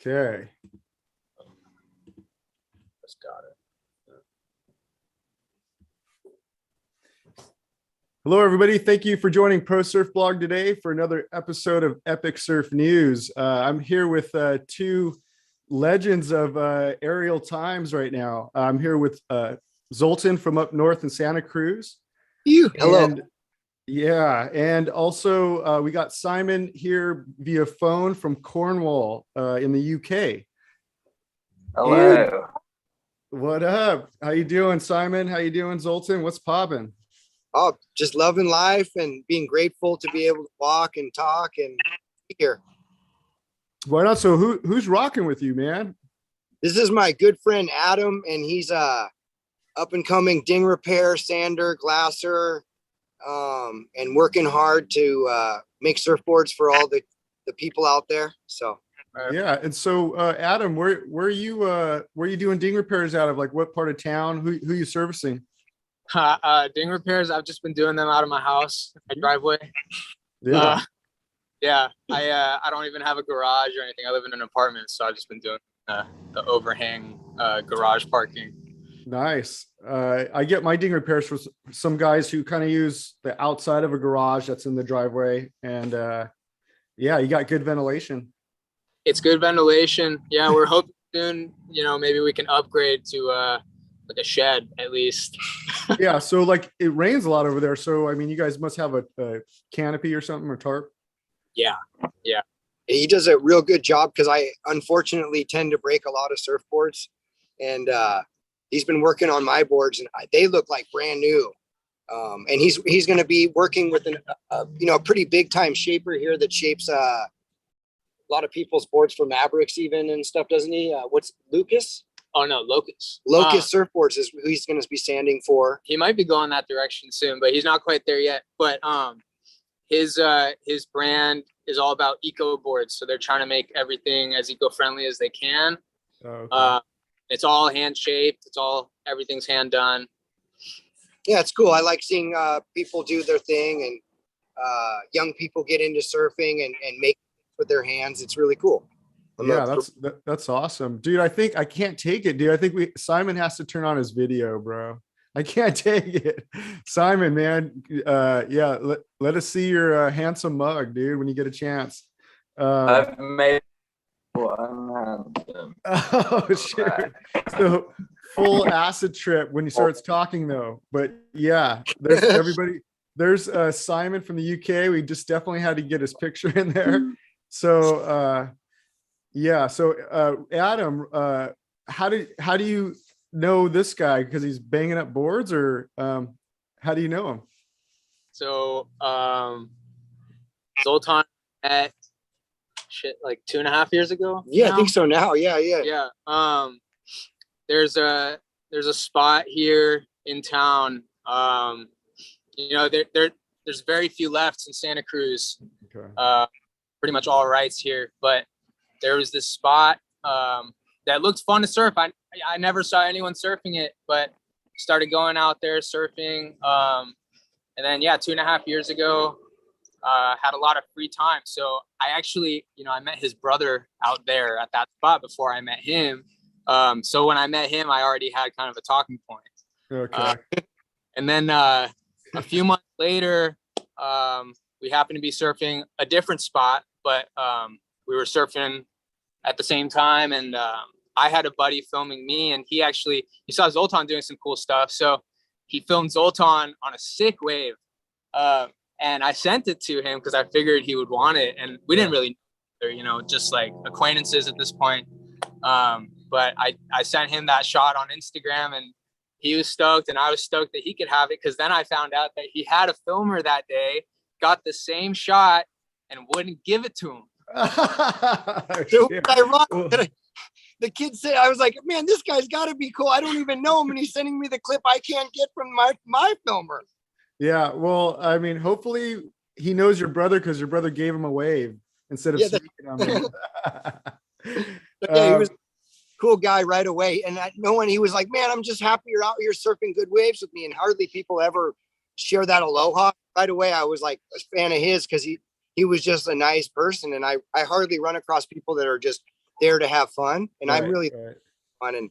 Okay. Just got it. Hello, everybody. Thank you for joining Pro Surf Blog today for another episode of Epic Surf News. I'm here with two legends of aerial times right now. I'm here with Zoltan from up north in Santa Cruz. Hello. And, yeah, and also we got Simon here via phone from Cornwall in the UK. Hello. And what up? How you doing, Simon? How you doing, Zoltan? What's popping? Oh, just loving life and being grateful to be able to walk and talk and be here. Why not? So who's rocking with you, man? This is my good friend Adam, and he's up and coming ding repair, sander, glasser, and working hard to make surfboards for all the people out there. So yeah. And so Adam, where are you doing ding repairs out of? Like what part of town? Who you servicing? Ding repairs. I've just been doing them out of my house, my driveway. Yeah. I don't even have a garage or anything. I live in an apartment, so I've just been doing the overhang garage parking. Nice. I get my ding repairs for some guys who kind of use the outside of a garage that's in the driveway, and yeah, you got good ventilation. It's good ventilation. Yeah, we're hoping soon. Maybe we can upgrade to like a shed at least. Yeah. So like it rains a lot over there. So I mean, you guys must have a canopy or something or tarp. Yeah. and he does a real good job because I unfortunately tend to break a lot of surfboards, and he's been working on my boards and they look like brand new. And he's going to be working with a pretty big time shaper here that shapes a lot of people's boards for Mavericks even and stuff, doesn't he? What's Lucas? Oh no, Locust. Surfboards is who he's going to be sanding for. He might be going that direction soon, but he's not quite there yet. But his brand is all about eco boards, so they're trying to make everything as eco-friendly as they can. Okay. It's all hand shaped. Everything's hand done. Yeah, it's cool. I like seeing people do their thing and young people get into surfing and make with their hands. It's really cool. Yeah, that's awesome, dude. I think I can't take it, dude. I think Simon has to turn on his video, bro. I can't take it. Simon, man. Yeah, let us see your handsome mug, dude, when you get a chance. I've made one. Oh shit. So full acid trip when he starts talking though. But yeah, there's everybody. There's Simon from the UK. We just definitely had to get his picture in there. So yeah. So Adam, how do you know this guy? Because he's banging up boards, or how do you know him? So Zoltan at like 2.5 years ago. Yeah, now? I think so now. Yeah. There's a spot here in town. There's very few lefts in Santa Cruz. Okay. Pretty much all rights here, but there was this spot that looked fun to surf. I never saw anyone surfing it, but started going out there surfing. And then 2.5 years ago, had a lot of free time. So I actually, I met his brother out there at that spot before I met him. So when I met him, I already had kind of a talking point. Okay. And then a few months later, we happened to be surfing a different spot, but we were surfing at the same time. And I had a buddy filming me, and he saw Zoltan doing some cool stuff. So he filmed Zoltan on a sick wave. And I sent it to him because I figured he would want it. And we didn't really know, just like acquaintances at this point. But I sent him that shot on Instagram, and he was stoked, and I was stoked that he could have it, because then I found out that he had a filmer that day, got the same shot, and wouldn't give it to him. The kid said, I was like, man, this guy's got to be cool. I don't even know him, and he's sending me the clip I can't get from my filmer. Yeah, well, I mean, hopefully he knows your brother, because your brother gave him a wave instead of speaking on him. Yeah, he was a cool guy right away. And he was like, man, I'm just happy you're out here surfing good waves with me. And hardly people ever share that aloha. Right away, I was like a fan of his, because he was just a nice person. And I hardly run across people that are just there to have fun, and I'm Right, really right. fun. And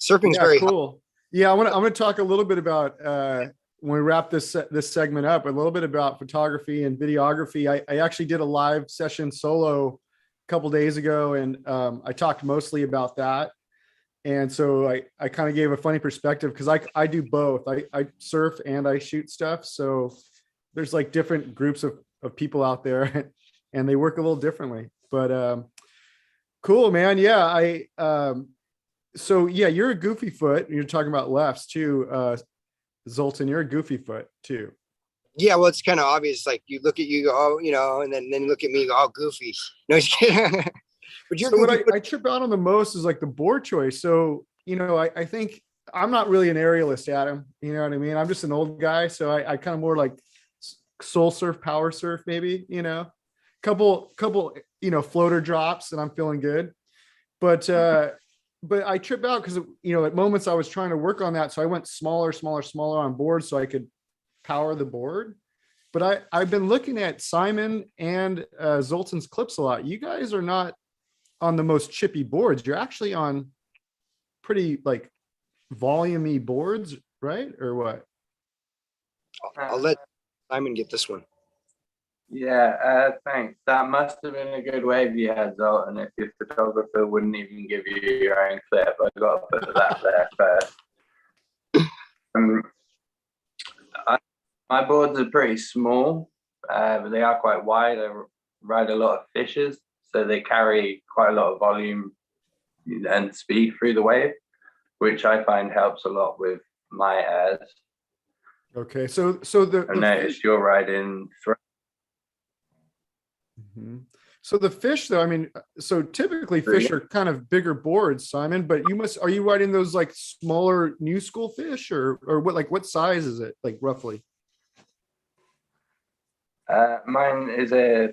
surfing's Yeah, very cool. Yeah, I'm gonna talk a little bit about when we wrap this segment up, a little bit about photography and videography. I actually did a live session solo a couple days ago, and I talked mostly about that. And so I kind of gave a funny perspective because I do both. I surf and I shoot stuff. So there's like different groups of people out there and they work a little differently. But cool, man. Yeah, so yeah, you're a goofy foot. You're talking about lefts too. Zoltan, you're a goofy foot too. Yeah, well, it's kind of obvious. Like you look at you, go, oh, you know, and then you look at me, you go, oh, goofy. No, just kidding. But you're So what goofy. But I trip out on the most is like the board choice. So, I think I'm not really an aerialist, Adam. You know what I mean? I'm just an old guy. So I kind of more like soul surf, power surf, maybe, couple, floater drops and I'm feeling good. But I trip out because, at moments I was trying to work on that. So I went smaller on board so I could power the board. But I've been looking at Simon and Zoltan's clips a lot. You guys are not on the most chippy boards. You're actually on pretty like volumey boards, right? Or what? I'll let Simon get this one. Yeah, thanks. That must have been a good wave you had, Zoltan, if your photographer wouldn't even give you your own clip. I got to put that there first. My boards are pretty small, but they are quite wide. I ride a lot of fishes, so they carry quite a lot of volume and speed through the wave, which I find helps a lot with my airs. Okay, so I noticed you're riding. Mhm. So the fish, though, I mean, so typically fish are kind of bigger boards, Simon. But are you riding those like smaller new school fish, or what? Like what size is it, like roughly? Mine is a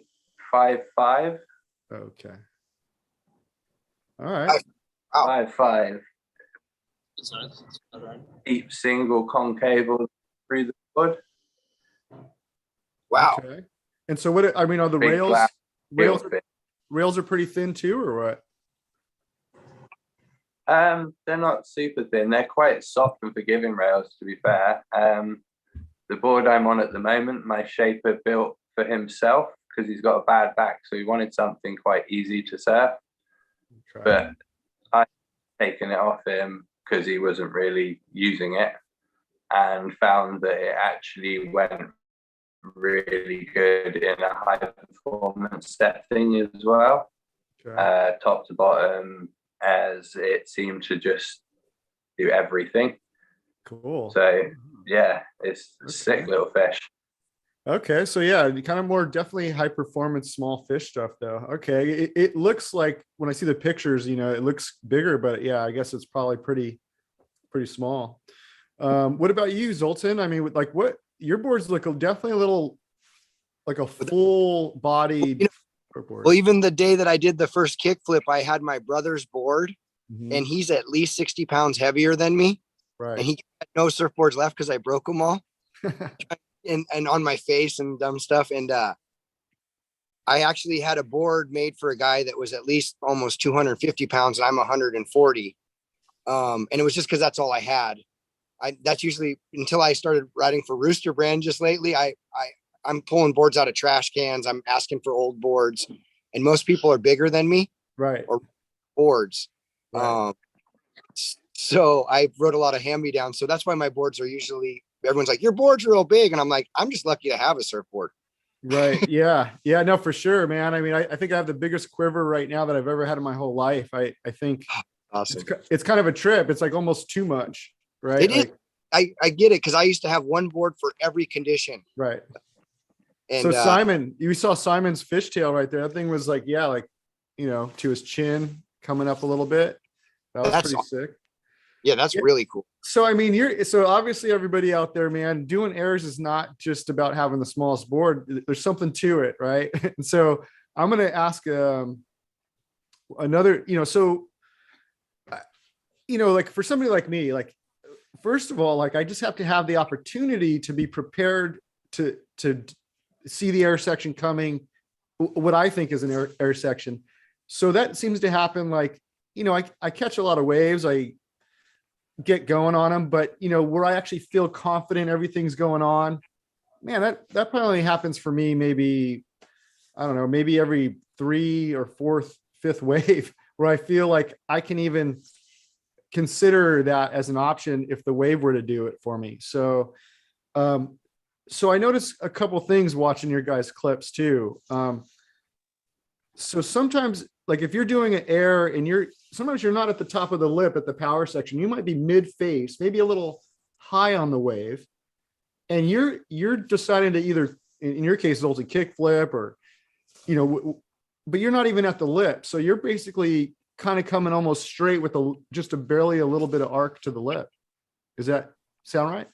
5'5". Okay. All right. 5'5". Deep single concave through the board. Wow. Okay. And so what? I mean, are the Big rails black rails Gilfish. rails are pretty thin too, or what? They're not super thin. They're quite soft and forgiving rails, to be fair. The board I'm on at the moment, my shaper built for himself because he's got a bad back, so he wanted something quite easy to surf. Okay. But I've taken it off him because he wasn't really using it, and found that it actually went really good in a high performance setting as well. Okay. Top to bottom, as it seemed to just do everything. Cool. So yeah, it's a sick little fish. Okay, so yeah, kind of more definitely high performance small fish stuff though. Okay, it looks like when I see the pictures, it looks bigger, but yeah, I guess it's probably pretty small. What about you, Zoltan? I mean, like what your boards look definitely a little like a full bodied board. Well, even the day that I did the first kickflip, I had my brother's board, Mhm. and he's at least 60 pounds heavier than me. Right. And he had no surfboards left because I broke them all. and on my face and dumb stuff. And I actually had a board made for a guy that was at least almost 250 pounds, and I'm 140. And it was just because that's all I had. That's usually until I started riding for Rooster Brand just lately. I'm pulling boards out of trash cans. I'm asking for old boards, and most people are bigger than me. Right. Or boards. Right. So I wrote a lot of hand-me-downs. So that's why my boards are usually, everyone's like, your board's real big. And I'm like, I'm just lucky to have a surfboard. Right. Yeah. Yeah. No, for sure, man. I mean, I think I have the biggest quiver right now that I've ever had in my whole life. I think Awesome. it's kind of a trip. It's like almost too much, right? It is. Like, I get it, because I used to have one board for every condition. right. And So Simon, you saw Simon's fishtail right there. That thing was like, yeah, like, to his chin coming up a little bit. That was That's pretty awesome. sick. Yeah, that's really cool. So, I mean, so obviously everybody out there, man, doing airs is not just about having the smallest board. There's something to it, right? And so I'm going to ask another, like for somebody like me, like, first of all, like I just have to have the opportunity to be prepared to see the air section coming, what I think is an air section. So that seems to happen like, I catch a lot of waves. I get going on them, but where I actually feel confident everything's going on, man, that probably happens for me maybe, I don't know, maybe every three or fourth, fifth wave where I feel like I can even consider that as an option if the wave were to do it for me. So I noticed a couple things watching your guys' clips too. So sometimes, like if you're doing an air and sometimes you're not at the top of the lip at the power section, you might be mid face, maybe a little high on the wave, and you're deciding to either, in your case, Zoltan, kick flip or, but you're not even at the lip, so you're basically kind of coming almost straight with just barely a little bit of arc to the lip. Does that sound right?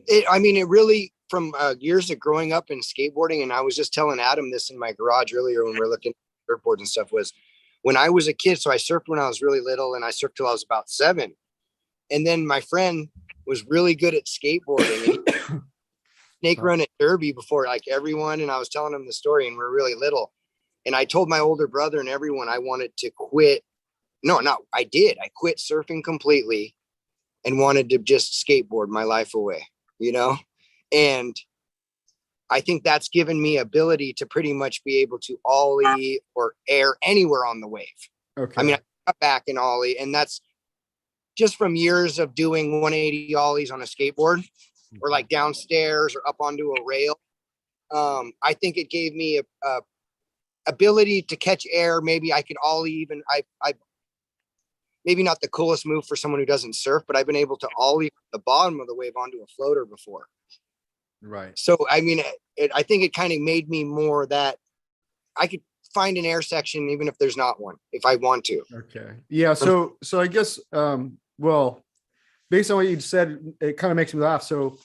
It really, from years of growing up in skateboarding, and I was just telling Adam this in my garage earlier when we were looking at surfboards and stuff, was when I was a kid. So I surfed when I was really little, and I surfed till I was about 7. And then my friend was really good at skateboarding. And snake run at Derby before like everyone, and I was telling him the story, and we were really little. And I told my older brother and everyone I wanted to quit. I did. I quit surfing completely and wanted to just skateboard my life away, and I think that's given me ability to pretty much be able to ollie or air anywhere on the wave. Okay. I mean, I cut back and ollie, and that's just from years of doing 180 ollies on a skateboard or like downstairs or up onto a rail. I think it gave me a ability to catch air. Maybe I could ollie even, I maybe not the coolest move for someone who doesn't surf, but I've been able to ollie the bottom of the wave onto a floater before. Right. So, I mean, I think it kind of made me more that I could find an air section, even if there's not one, if I want to. Okay. Yeah. So I guess, well, based on what you said, it kind of makes me laugh. So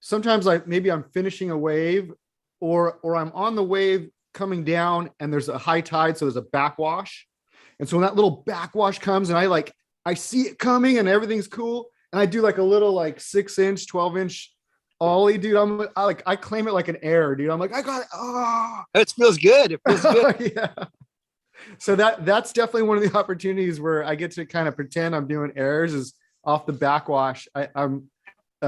sometimes maybe I'm finishing a wave or I'm on the wave coming down and there's a high tide. So there's a backwash. And so when that little backwash comes and I see it coming and everything's cool. And I do like a little 6-inch, 12-inch ollie, dude. I claim it like an air, dude. I'm like, I got it. Oh, it feels good. It feels good. Yeah. So that's definitely one of the opportunities where I get to kind of pretend I'm doing airs is off the backwash. I'm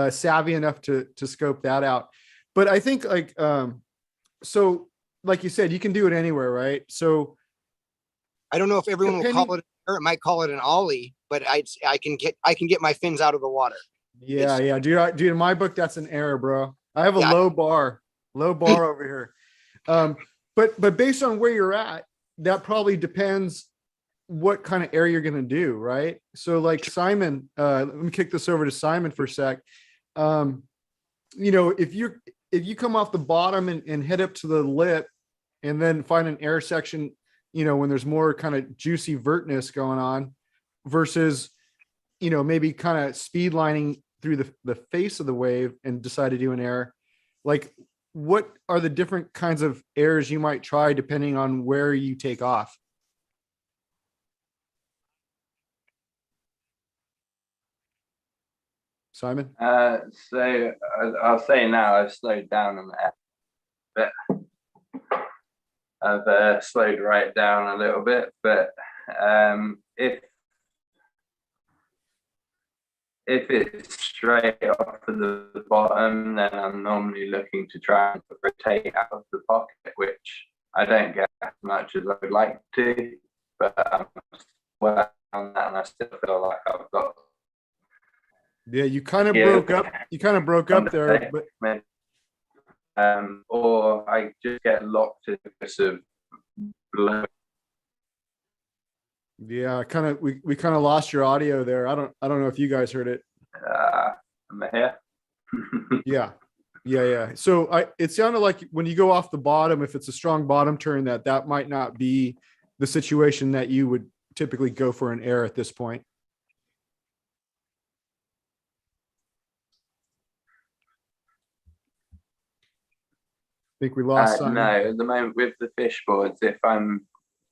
savvy enough to scope that out. But I think so like you said, you can do it anywhere, right? So I don't know if everyone will call it, or it might call it an ollie, but I can get my fins out of the water. Yeah. Dude, in my book, that's an error, bro. I have a low bar over here. But based on where you're at, that probably depends what kind of air you're going to do. Right. So like Simon, let me kick this over to Simon for a sec. If you come off the bottom and head up to the lip and then find an air section, when there's more kind of juicy vertness going on versus, maybe kind of speed lining through the face of the wave and decide to do an air, like what are the different kinds of airs you might try depending on where you take off? Simon? So I'll say now I've slowed down on the air a bit. I've slowed right down a little bit, but if it's straight off of the bottom, then I'm normally looking to try and rotate out of the pocket, which I don't get as much as I would like to, but I'm well on that, and I still feel like I've got. Yeah, you kind of broke up. You kind of broke up there, but. Or I just get locked in this of blow. Yeah, we kind of lost your audio there. I don't know if you guys heard it. Am I here? Yeah. So it sounded like when you go off the bottom, if it's a strong bottom turn, that might not be the situation that you would typically go for an air at this point. I think we lost. No, at the moment with the fish boards, if I'm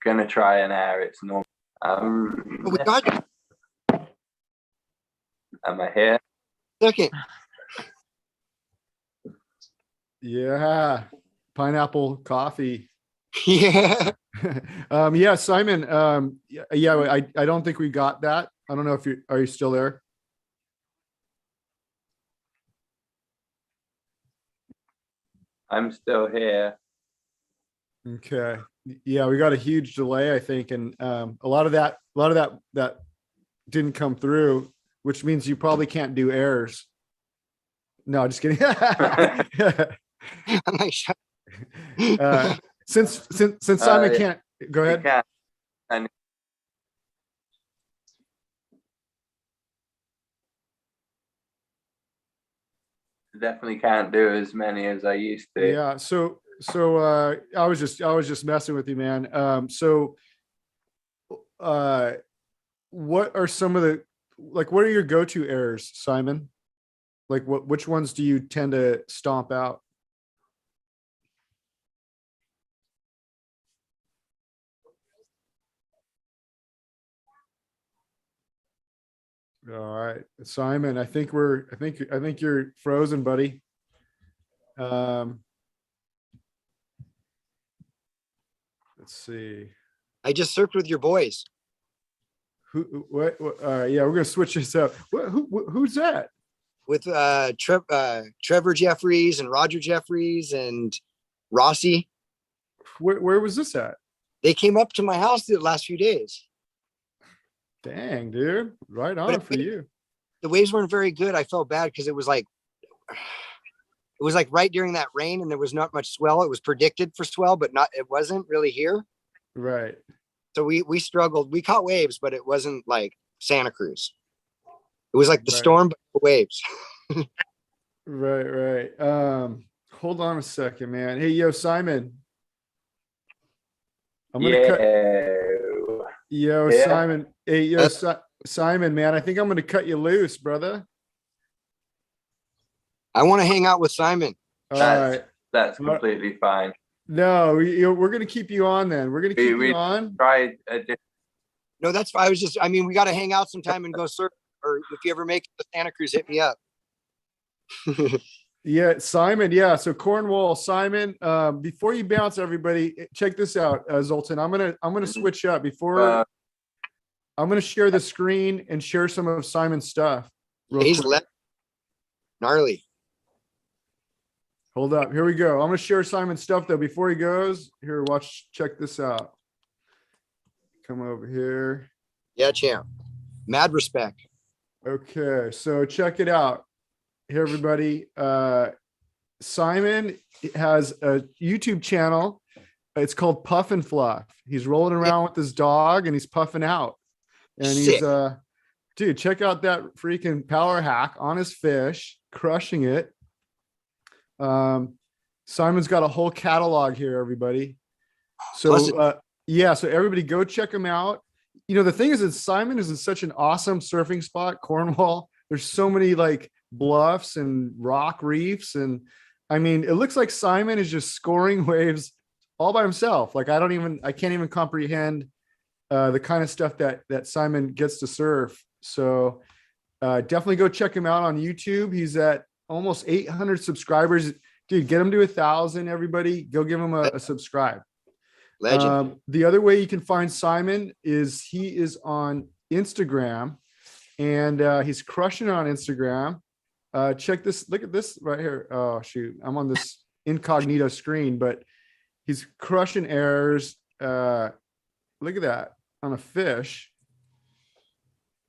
gonna try an air, it's normal. We got you. Am I here? Second. Yeah, pineapple coffee. Yeah. Yeah, Simon. Yeah, I don't think we got that. I don't know if are you still there? I'm still here. Okay. Yeah, we got a huge delay, I think, and a lot of that didn't come through, which means you probably can't do errors. No, just kidding. I'm like, Since Simon Yeah, can't go you ahead. can. And definitely can't do as many as I used to. Yeah. So I was just messing with you, man. Uh what are some of the what are your go-to errors, Simon? Like which ones do you tend to stomp out? All right, Simon, I think you're frozen, buddy. Um, let's see. I just surfed with your boys. What all right, yeah, we're gonna switch this up. Who's that? With Trevor Jeffries and Roger Jeffries and Rossi. Where was this at? They came up to my house the last few days. Dang, dude. Right on for you. The waves weren't very good. I felt bad because it was like right during that rain and there was not much swell. It was predicted for swell, but it wasn't really here. Right. So we struggled. We caught waves, but it wasn't like Santa Cruz. It was like the Right. storm, but the waves. Right. Hold on a second, man. Hey, yo, Simon. I'm gonna cut. Yo, Yeah. Simon. Hey, yo, Simon, man. I think I'm gonna cut you loose, brother. I want to hang out with Simon. All right. That's completely fine. No, we're gonna keep you on then. We're gonna keep you on. Try a different. No, that's fine. We got to hang out sometime and go surf. Or if you ever make it to Santa Cruz, hit me up. Yeah, Simon. Yeah. So Cornwall, Simon. Before you bounce, everybody, check this out, Zoltan. I'm gonna switch up before. I'm gonna share the screen and share some of Simon's stuff. He's Quick. gnarly. Hold up. Here we go. I'm gonna share Simon's stuff though before he goes. Here, check this out. Come over here. Yeah, champ. Mad respect. Okay, so check it out. Here, everybody. Simon has a YouTube channel. It's called Puff and Fluff. He's rolling around with his dog and he's puffing out. And he's dude, check out that freaking power hack on his fish, crushing it. Simon's got a whole catalog here, everybody. So yeah, so everybody go check him out. You know, the thing is that Simon is in such an awesome surfing spot, Cornwall. There's so many like bluffs and rock reefs. And I mean, it looks like Simon is just scoring waves all by himself. Like I can't even comprehend the kind of stuff that Simon gets to surf. So definitely go check him out on YouTube. He's at almost 800 subscribers. Dude, get him to 1,000, everybody. Go give him a subscribe. Legend. The other way you can find Simon is he is on Instagram and he's crushing it on Instagram. Check this. Look at this right here. Oh, shoot. I'm on this incognito screen, but he's crushing errors. Look at that on a fish.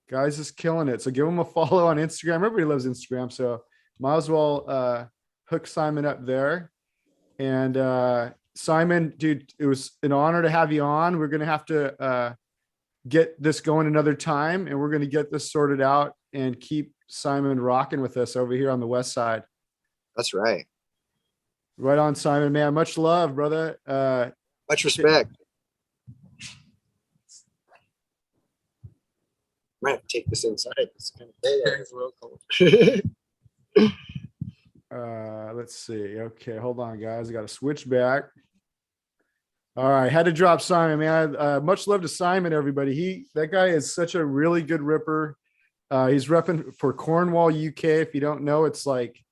Guys is killing it. So give him a follow on Instagram. Everybody loves Instagram. So might as well hook Simon up there. And Simon, dude, it was an honor to have you on. We're going to have to get this going another time, and we're going to get this sorted out and keep Simon rocking with us over here on the West Side. That's right. Right on, Simon, man. Much love, brother. Much respect. Might have to take this inside. It's kind of it's a little cold. Let's see. Okay, hold on, guys. I got to switch back. All right, had to drop Simon, man. Much love to Simon, everybody. That guy is such a really good ripper. He's repping for Cornwall, UK. If you don't know, it's like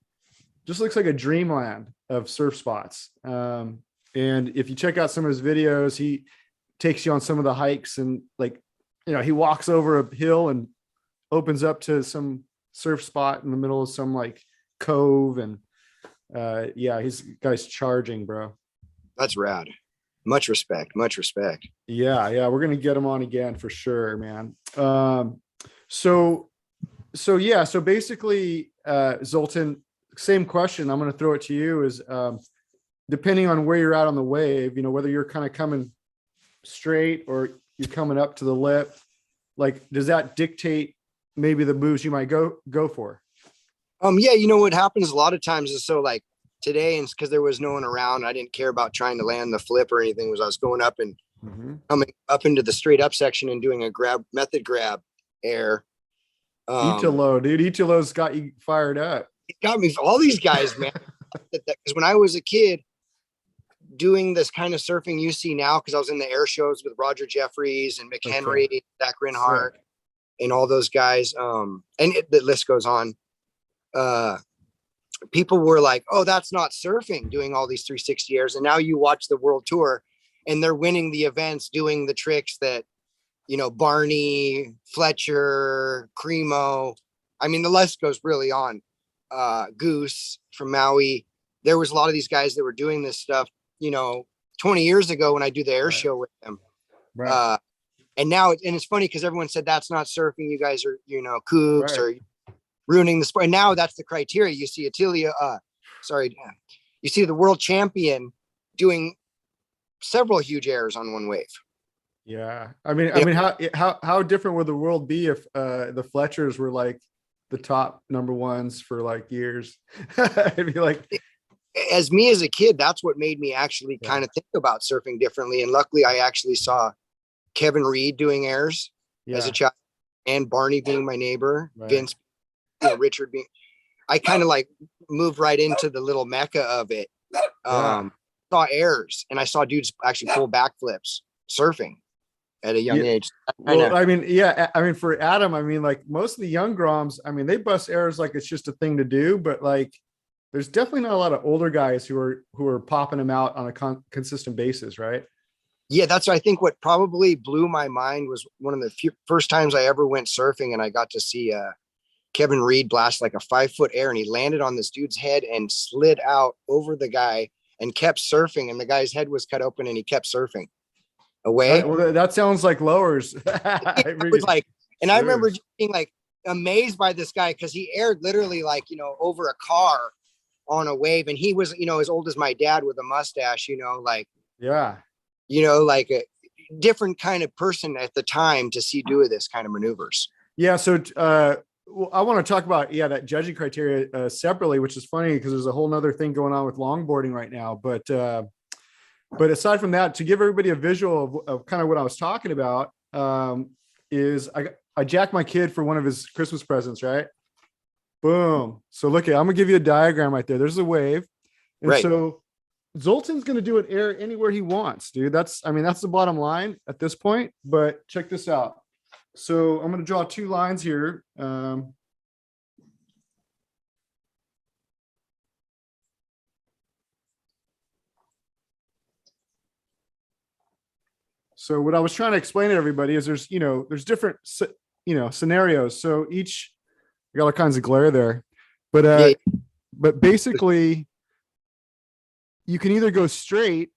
just looks like a dreamland of surf spots. And if you check out some of his videos, takes you on some of the hikes, and like, he walks over a hill and opens up to some surf spot in the middle of some like cove. And yeah, he's guy's charging, bro. That's rad. Much respect. Much respect. Yeah, we're gonna get him on again for sure, man. So yeah, so basically, Zoltan, same question. I'm gonna throw it to you. Is depending on where you're at on the wave, whether you're kind of coming straight or you're coming up to the lip, like, does that dictate maybe the moves you might go for? Yeah, what happens a lot of times is, so like today, and because there was no one around, I didn't care about trying to land the flip or anything. Was I was going up and coming up into the straight up section and doing a method grab air. Italo, dude, Italo's got you fired up. It got me. All these guys, man. Because when I was a kid doing this kind of surfing you see now, because I was in the air shows with Roger Jeffries and McHenry, Zach Rinhart, and all those guys. And the list goes on. People were like, oh, that's not surfing, doing all these 360 airs. And now you watch the world tour and they're winning the events, doing the tricks that, Barney, Fletcher, Cremo. I mean, the list goes really on. Goose from Maui. There was a lot of these guys that were doing this stuff, 20 years ago when I do the air show with them. Right. And now, and it's funny because everyone said that's not surfing. You guys are, kooks or ruining the sport. And now that's the criteria. You see you see the world champion doing several huge airs on one wave. Yeah. I mean, how different would the world be if the Fletchers were like the top number ones for like years? It'd be like, as me as a kid, that's what made me actually kind of think about surfing differently. And luckily I actually saw Kevin Reed doing airs as a child, and Barney being my neighbor, Vince, Richard being, I kind of like moved right into the little mecca of it. Saw airs, and I saw dudes actually pull backflips surfing at a young age. Well, I mean, for Adam, like most of the young Groms, they bust airs like it's just a thing to do, but like there's definitely not a lot of older guys who are popping them out on a consistent basis, right? Yeah, that's, I think, what probably blew my mind was one of the first times I ever went surfing, and I got to see Kevin Reed blast like a 5-foot air, and he landed on this dude's head and slid out over the guy and kept surfing, and the guy's head was cut open and he kept surfing away. Well, that sounds like lowers. It was like, and I remember just being like amazed by this guy because he aired literally like, over a car on a wave, and he was, as old as my dad with a mustache, like like a different kind of person at the time to see do this kind of maneuvers. Yeah. So well, I want to talk about that judging criteria separately, which is funny because there's a whole nother thing going on with longboarding right now. But aside from that, to give everybody a visual of kind of what I was talking about, is I jacked my kid for one of his Christmas presents, right? Boom. So look, I'm gonna give you a diagram right there. There's a wave, and so Zoltan's gonna do an air anywhere he wants, dude. That's the bottom line at this point. But check this out. So I'm going to draw 2 lines here. So what I was trying to explain to everybody is there's different, scenarios. So I got all kinds of glare there, but basically you can either go straight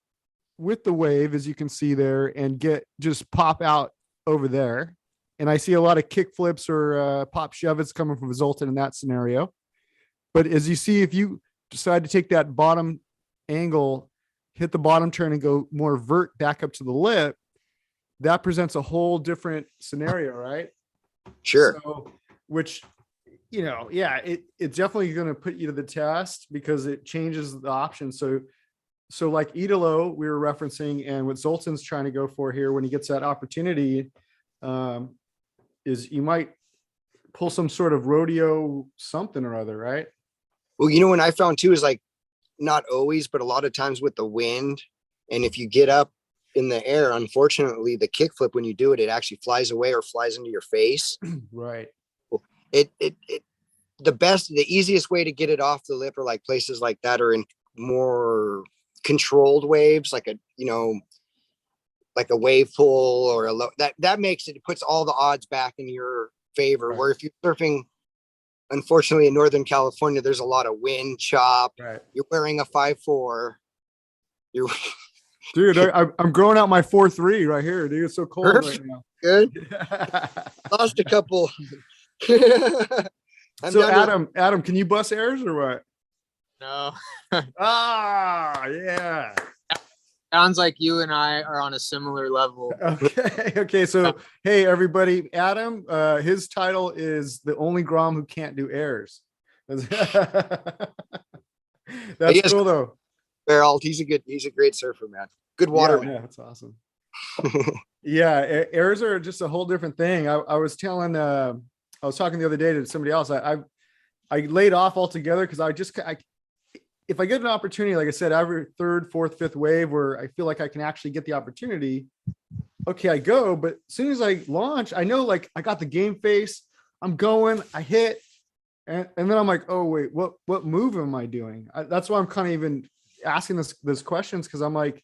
with the wave, as you can see there, and just pop out over there. And I see a lot of kick flips or pop shove-its coming from Zoltan in that scenario. But as you see, if you decide to take that bottom angle, hit the bottom turn and go more vert back up to the lip, that presents a whole different scenario, right? Sure. So, which, it's definitely going to put you to the test because it changes the options. So like Idolo, we were referencing, and what Zoltan's trying to go for here when he gets that opportunity, is you might pull some sort of rodeo something or other, right? Well, what I found too is like, not always, but a lot of times with the wind, and if you get up in the air, unfortunately, the kickflip, when you do it, it actually flies away or flies into your face. Right. The easiest way to get it off the lip, or like places like that, are in more controlled waves, like like a wave pool or a low, that makes it puts all the odds back in your favor. Right. Where if you're surfing, unfortunately in Northern California, there's a lot of wind, chop. Right. You're wearing a 5'4". You're Dude, I'm growing out my 4.3 right here, dude. It's so cold right now. good. Lost a couple. So Adam, can you bust airs or what? No. Ah, yeah. Sounds like you and I are on a similar level. Okay. So, hey, everybody, Adam, his title is the only Grom who can't do airs. That's cool though. Barrel, he's a great surfer, man. Good water. Yeah, that's awesome. Yeah, airs are just a whole different thing. I was talking the other day to somebody else. I laid off altogether because if I get an opportunity, like I said, every third, fourth, fifth wave where I feel like I can actually get the opportunity, okay, I go. But as soon as I launch, I know like I got the game face, I'm going, I hit, and then I'm like, oh wait, what move am I doing? That's why I'm kind of even asking this questions, because I'm like,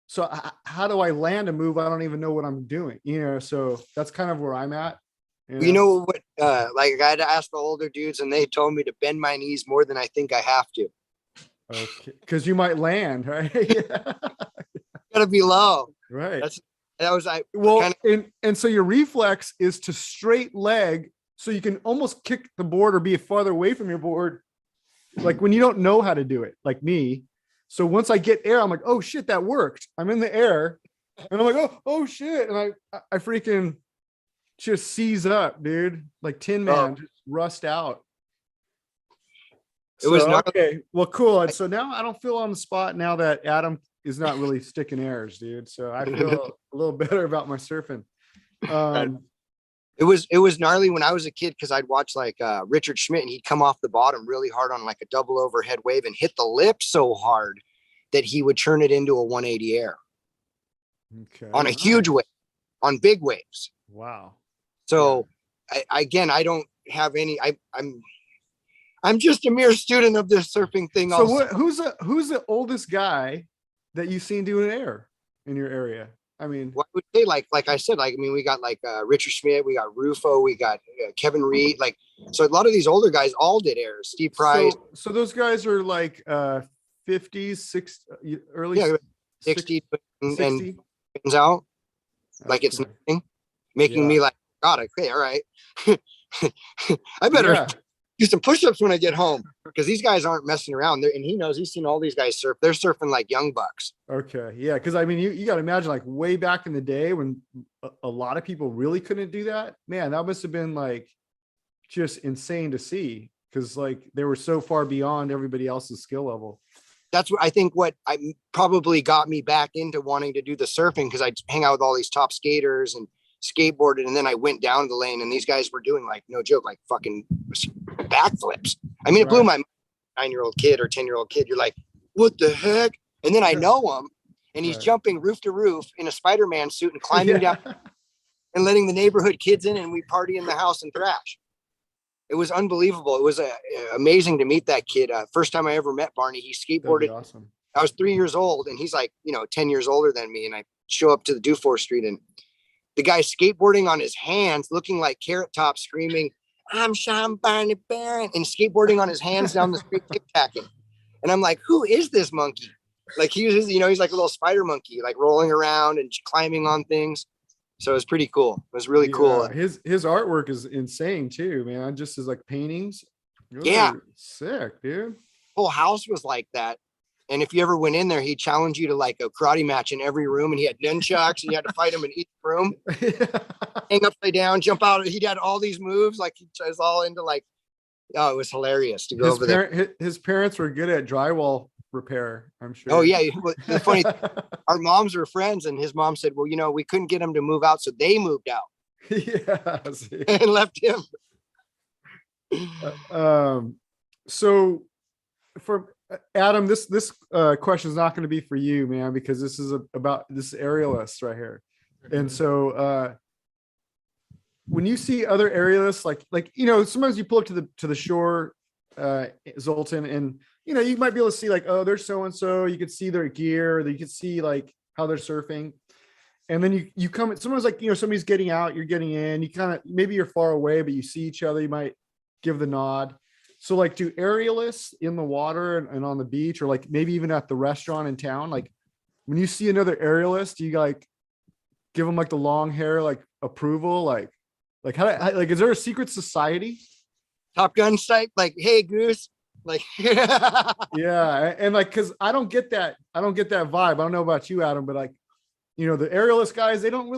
so how do I land a move? I don't even know what I'm doing, so that's kind of where I'm at. You know what, like I had to ask the older dudes and they told me to bend my knees more than I think I have to. Okay, because you might land, right? Yeah. Gotta be low. Right. And so your reflex is to straight leg, so you can almost kick the board or be farther away from your board, like when you don't know how to do it, like me. So once I get air, I'm like, oh shit, that worked. I'm in the air, and I'm like, oh shit, and I freaking just seize up, dude, like Tin Man, just rust out. It was not okay. Well, cool. And so now I don't feel on the spot now that Adam is not really sticking airs, dude. So I feel a little better about my surfing. It was gnarly when I was a kid because I'd watch like Richard Schmidt, and he'd come off the bottom really hard on like a double overhead wave and hit the lip so hard that he would turn it into a 180 air. Okay. On a huge wave, on big waves. Wow. So yeah. I don't have any. I'm just a mere student of this surfing thing. So who's the oldest guy that you've seen doing air in your area? I mean, what would say like I said, like, I mean, we got like Richard Schmidt, we got Rufo, we got Kevin Reed, like, so a lot of these older guys all did airs. Steve Price. So those guys are like 50s, 60s, early 60 and 60 out. Like it's nothing, making me like, God, okay, all right. I better do some push-ups when I get home, because these guys aren't messing around there. And he knows, he's seen all these guys surf. They're surfing like young bucks. Okay. Yeah. Because I mean, you got to imagine like way back in the day when a lot of people really couldn't do that. Man, that must have been like just insane to see, because like they were so far beyond everybody else's skill level. That's what I think probably got me back into wanting to do the surfing, because I'd hang out with all these top skaters and skateboarded, and then I went down the lane and these guys were doing, like, no joke, like fucking backflips. I mean, it blew my 9-year-old kid or 10-year-old kid. You're like, what the heck? And then I know him, and he's jumping roof to roof in a Spider-Man suit and climbing down and letting the neighborhood kids in, and we party in the house and thrash. It was unbelievable. It was amazing to meet that kid. First time I ever met Barney, he skateboarded. Awesome. I was 3 years old and he's like, 10 years older than me. And I show up to the Dufour Street, and the guy's skateboarding on his hands, looking like Carrot Top, screaming, I'm Sean Barney Barron, and skateboarding on his hands down the street, tic-tacking. And I'm like, who is this monkey? Like he was, he's like a little spider monkey, like rolling around and climbing on things. So it was pretty cool. It was really cool. His artwork is insane too, man. Just as like paintings. Really sick, dude. Whole house was like that. And if you ever went in there, he'd challenge you to like a karate match in every room, and he had nunchucks, and you had to fight him in each room. Hang upside down, jump out. He had all these moves, like he was all into like, oh, it was hilarious to go over there. His parents were good at drywall repair, I'm sure. Oh yeah. The funny thing, our moms were friends, and his mom said, well, we couldn't get him to move out, so they moved out. And left him. So for Adam, this question is not going to be for you, man, because this is about this aerialist right here. And so when you see other aerialists, like sometimes you pull up to the shore, Zoltan, and you might be able to see like, oh, there's so and so. You could see their gear, or you could see like how they're surfing. and then you come, someone's like, somebody's getting out, you're getting in, you kind of, maybe you're far away, but you see each other, you might give the nod. So like, do aerialists in the water and on the beach, or like maybe even at the restaurant in town, like when you see another aerialist, you like give them like the long hair, like approval, like like, is there a secret society? Top Gun type, like, hey, Goose. Like, Yeah. And like, cause I don't get that vibe. I don't know about you, Adam, but like, the aerialist guys, they don't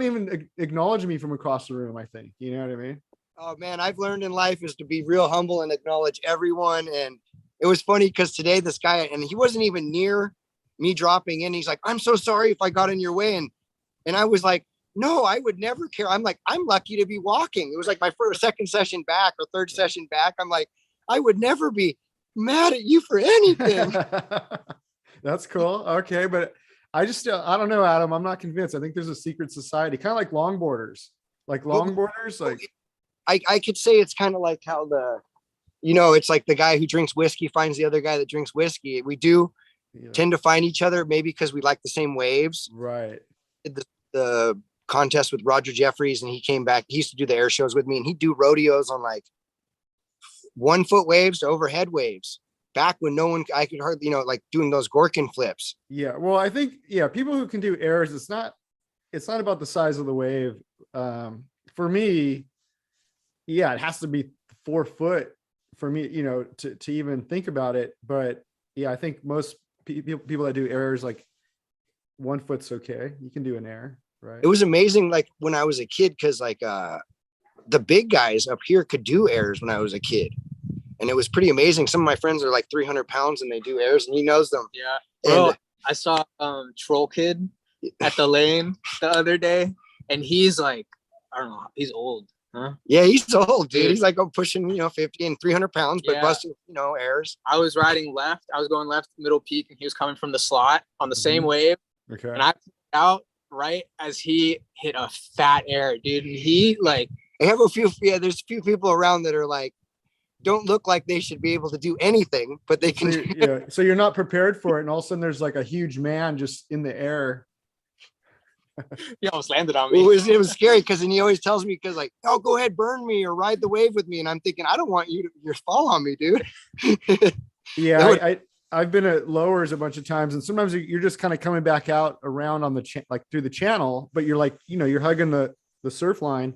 even acknowledge me from across the room, I think. You know what I mean? oh man, I've learned in life is to be real humble and acknowledge everyone. And it was funny because today this guy, and he wasn't even near me dropping in. He's like, I'm so sorry if I got in your way. And I was like, no, I would never care. I'm like, I'm lucky to be walking. It was like my second session back or third session back. I'm like, I would never be mad at you for anything. That's cool. Okay. But I don't know, Adam. I'm not convinced. I think there's a secret society, kind of like longboarders. Like longboarders, like I could say it's kind of like how it's like the guy who drinks whiskey finds the other guy that drinks whiskey. We do tend to find each other, maybe because we like the same waves. Right. The contest with Roger Jeffries, and he came back. He used to do the air shows with me, and he'd do rodeos on like 1 foot waves to overhead waves back when I could hardly, like doing those Gorkin flips. Yeah. Well, I think, people who can do airs, it's not about the size of the wave. For me, it has to be 4 foot for me, to even think about it. But I think most people that do airs, like 1 foot's okay. You can do an air, right? It was amazing, like when I was a kid, because like the big guys up here could do airs when I was a kid, and it was pretty amazing. Some of my friends are like 300 pounds and they do airs, and he knows them. Yeah, bro. I saw Troll Kid at the lane the other day, and he's like, I don't know, he's old, huh? Yeah, he's old, dude. He's like pushing 50 and 300 pounds, but busting airs. I was riding left. I was going left middle peak, and he was coming from the slot on the same wave. Okay. And I out right as he hit a fat air, dude. And he like, I have there's a few people around that are like, don't look like they should be able to do anything, but they can. So you're not prepared for it, and all of a sudden there's like a huge man just in the air. He almost landed on me. It was scary because then he always tells me, because like, oh, go ahead, burn me or ride the wave with me, and I'm thinking, I don't want you to just fall on me, dude. I've been at lowers a bunch of times, and sometimes you're just kind of coming back out around on the like through the channel, but you're like, you're hugging the surf line,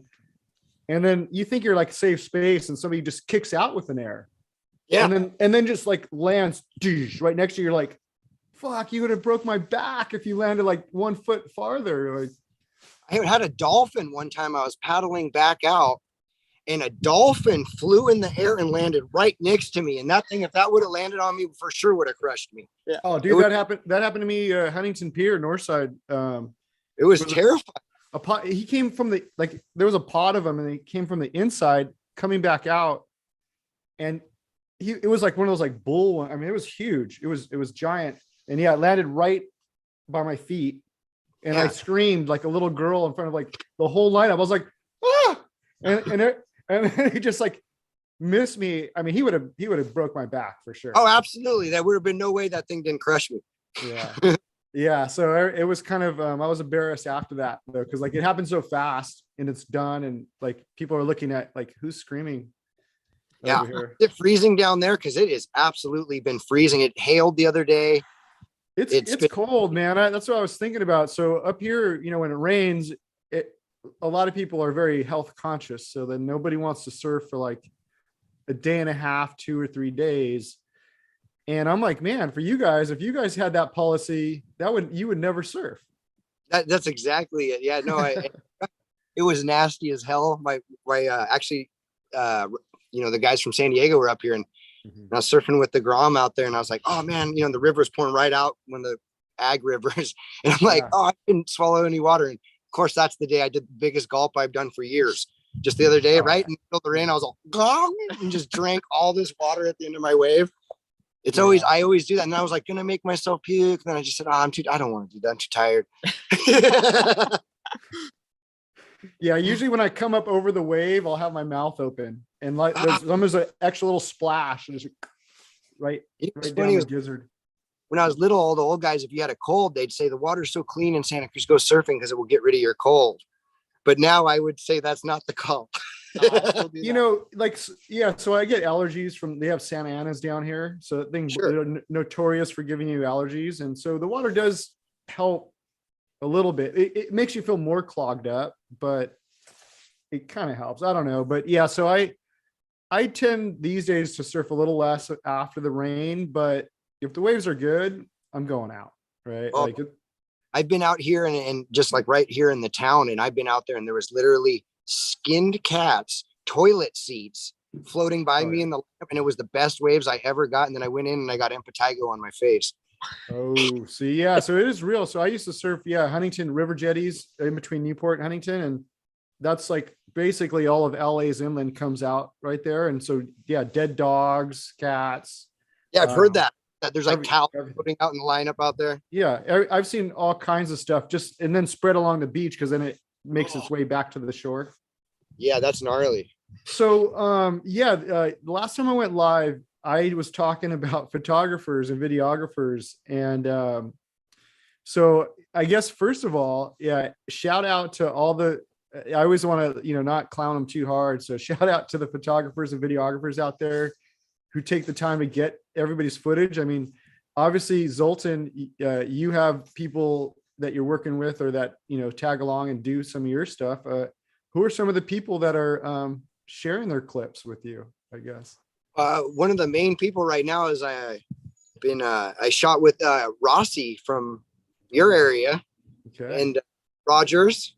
and then you think you're like safe space, and somebody just kicks out with an air, and then just like lands right next to you. You're like, fuck, you would have broke my back if you landed like 1 foot farther. Like, I had a dolphin one time. I was paddling back out, and a dolphin flew in the air and landed right next to me. And that thing, if that would have landed on me, for sure would have crushed me. Yeah. Oh, dude, that happened to me, Huntington Pier, Northside. It was terrifying. He came from there was a pod of him, and he came from the inside coming back out. And it was like one of those like bull one. I mean, it was huge. It was giant. And it landed right by my feet. And I screamed like a little girl in front of like the whole lineup. I was like, ah! And he just like missed me. I mean, he would have broke my back for sure. Oh, absolutely. There would have been no way that thing didn't crush me. Yeah. Yeah. So it was kind of, I was embarrassed after that though, because like it happened so fast and it's done. And like people are looking at like, who's screaming over here? Is it freezing down there? Because it has absolutely been freezing. It hailed the other day. It's cold, man. That's what I was thinking about. So up here, when it rains, a lot of people are very health conscious. So then nobody wants to surf for like a day and a half, 2 or 3 days. And I'm like, man, for you guys, if you guys had that policy, you would never surf. That's exactly it. Yeah, no, it was nasty as hell. Actually, the guys from San Diego were up here, and I was surfing with the Grom out there, and I was like, oh man, the river's pouring right out when the ag rivers. And I'm like, oh, I didn't swallow any water. And of course, that's the day I did the biggest gulp I've done for years. Just the other day, right in the middle of the rain, I was all gong and just drank all this water at the end of my wave. I always do that. And I was like, gonna make myself puke. And then I just said, I don't want to do that. I'm too tired. Yeah. Usually when I come up over the wave, I'll have my mouth open, and like there's an extra little splash and just right down the gizzard. when I was little, all the old guys, if you had a cold, they'd say the water's so clean in Santa Cruz, go surfing because it will get rid of your cold. But now I would say that's not the call. You know, like, yeah, so I get allergies from, they have Santa Ana's down here. So that thing's Sure. notorious for giving you allergies. And so the water does help a little bit. It makes you feel more clogged up, but it kind of helps. I don't know. But yeah, so I tend these days to surf a little less after the rain, but if the waves are good, I'm going out, right? Oh, Like, I've been out here and just like right here in the town, and I've been out there and there was literally skinned cats, toilet seats floating by me in the lineup, and it was the best waves I ever got. And then I went in and I got impetigo on my face. oh, see, yeah, so it is real. So I used to surf, yeah, Huntington River jetties in between Newport and Huntington, and that's like basically all of LA's inland comes out right there. And so, yeah, dead dogs, cats. Yeah, I've heard that there's like cows everything. putting out in the lineup out there. Yeah, I've seen all kinds of stuff just and then spread along the beach because then it makes its way back to the shore. Yeah, that's gnarly. So yeah, the last time I went live, I was talking about photographers and videographers. And so I guess first of all, yeah, shout out to all the, I always want to, not clown them too hard. So shout out to the photographers and videographers out there who take the time to get everybody's footage. I mean, obviously Zoltan, you have people that you're working with or that, tag along and do some of your stuff. Who are some of the people that are sharing their clips with you, I guess? One of the main people right now is I shot with Rossi from your area. Okay. And Rogers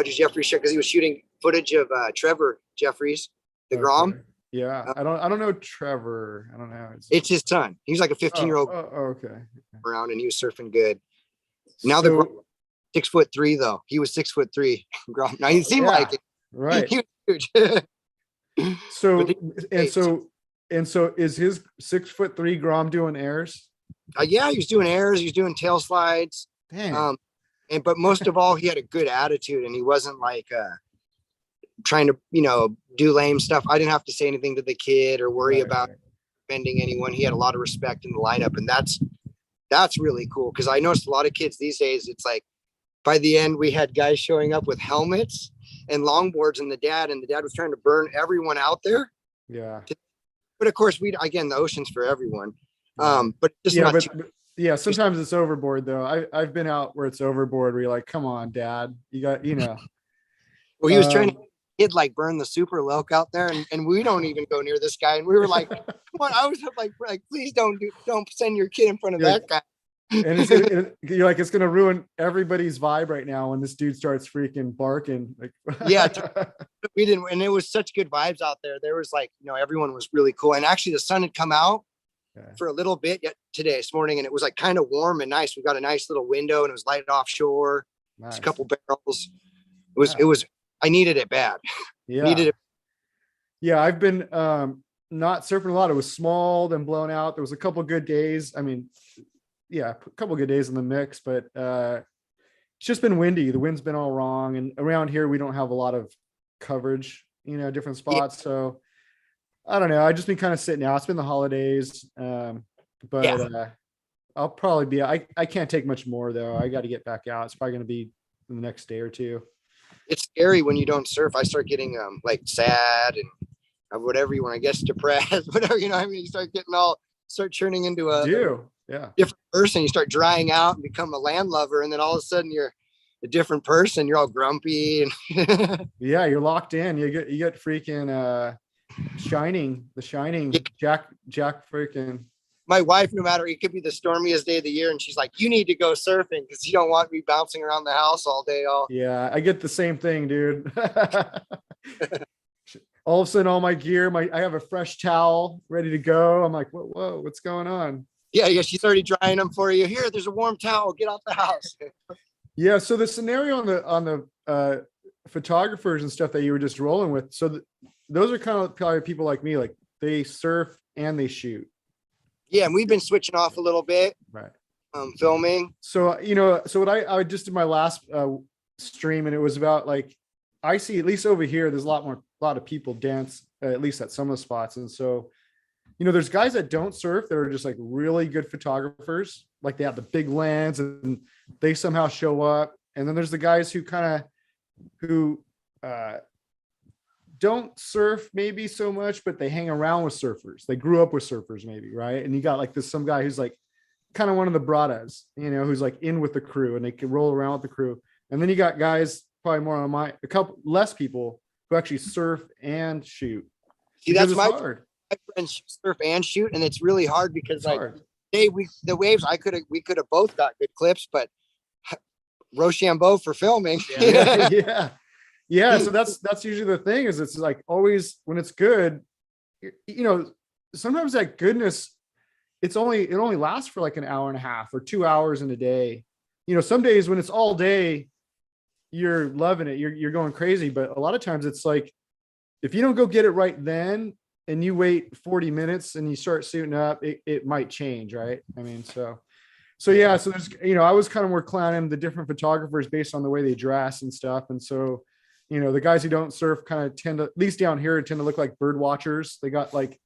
Jeffries, because he was shooting footage of Trevor Jeffries, the Grom. Okay. Yeah, I don't know Trevor. I don't know. It's his son. He's like a 15-year-old okay. around, and he was surfing good. Now the Grom, 6'3" though. He was 6'3" Grom. Now he seemed like it. Right. He was huge. So is his 6'3" Grom doing airs? Yeah, he was doing airs. He was doing tail slides. Damn. But most of all, he had a good attitude, and he wasn't like trying to, do lame stuff. I didn't have to say anything to the kid or worry about offending anyone. He had a lot of respect in the lineup, and that's really cool. Because I noticed a lot of kids these days, it's like by the end we had guys showing up with helmets and longboards, and the dad was trying to burn everyone out there. Yeah. But of course, the ocean's for everyone. But just not yeah, sometimes it's overboard though. I've been out where it's overboard where you're like, come on, dad, you got, Well, he was trying to kid like burn the super loc out there, and we don't even go near this guy, and we were like, come on. I was like please don't send your kid in front of that guy. And you're like, it's gonna ruin everybody's vibe right now when this dude starts freaking barking. Like, yeah, we didn't, and it was such good vibes out there. There was like, everyone was really cool, and actually the sun had come out for a little bit this morning, and it was like kind of warm and nice. We got a nice little window, and it was lighted offshore. Nice. A couple barrels. It was. I needed it bad. Yeah. Needed it. Yeah, I've been not surfing a lot. It was small, then blown out. There was a couple good days. I mean, yeah, a couple good days in the mix, but it's just been windy. The wind's been all wrong, and around here we don't have a lot of coverage, different spots. Yeah. So I don't know. I've just been kind of sitting out. It's been the holidays, but I'll probably be. I can't take much more though. I got to get back out. It's probably going to be the next day or two. It's scary when you don't surf. I start getting like sad and whatever you want, I guess, depressed, whatever, you start turning into a different person. You start drying out and become a land lover, and then all of a sudden you're a different person. You're all grumpy and yeah, you're locked in. You get freaking the Shining Jack freaking. My wife, no matter, it could be the stormiest day of the year, and she's like, you need to go surfing because you don't want me bouncing around the house all day. Yeah, I get the same thing, dude. All of a sudden, all my gear, I have a fresh towel ready to go. I'm like, whoa, what's going on? Yeah, she's already drying them for you. Here, there's a warm towel. Get out the house. Yeah, so the scenario on the photographers and stuff that you were just rolling with, so those are kind of probably people like me, like they surf and they shoot. Yeah, and we've been switching off a little bit, right? Filming. So so what I just did my last stream, and it was about like I see at least over here there's a lot of people dance at least at some of the spots, and so there's guys that don't surf that are just like really good photographers, like they have the big lens and they somehow show up. And then there's the guys who don't surf maybe so much, but they hang around with surfers. They grew up with surfers maybe, right? And you got like some guy who's like kind of one of the bradas, who's like in with the crew and they can roll around with the crew. And then you got guys probably more on a couple less people who actually surf and shoot. See, that's my friends surf and shoot, and it's really hard because the waves we could have both got good clips, but Rochambeau for filming. Yeah. So that's usually the thing is it's like always when it's good, sometimes that goodness, it only lasts for like an hour and a half or 2 hours in a day. Some days when it's all day, you're loving it. You're going crazy. But a lot of times it's like, if you don't go get it right then, and you wait 40 minutes and you start suiting up, it might change. Right. I mean, so yeah, so there's, I was kind of more clowning the different photographers based on the way they dress and stuff. And so, the guys who don't surf kind of tend to, at least down here, tend to look like bird watchers. They got like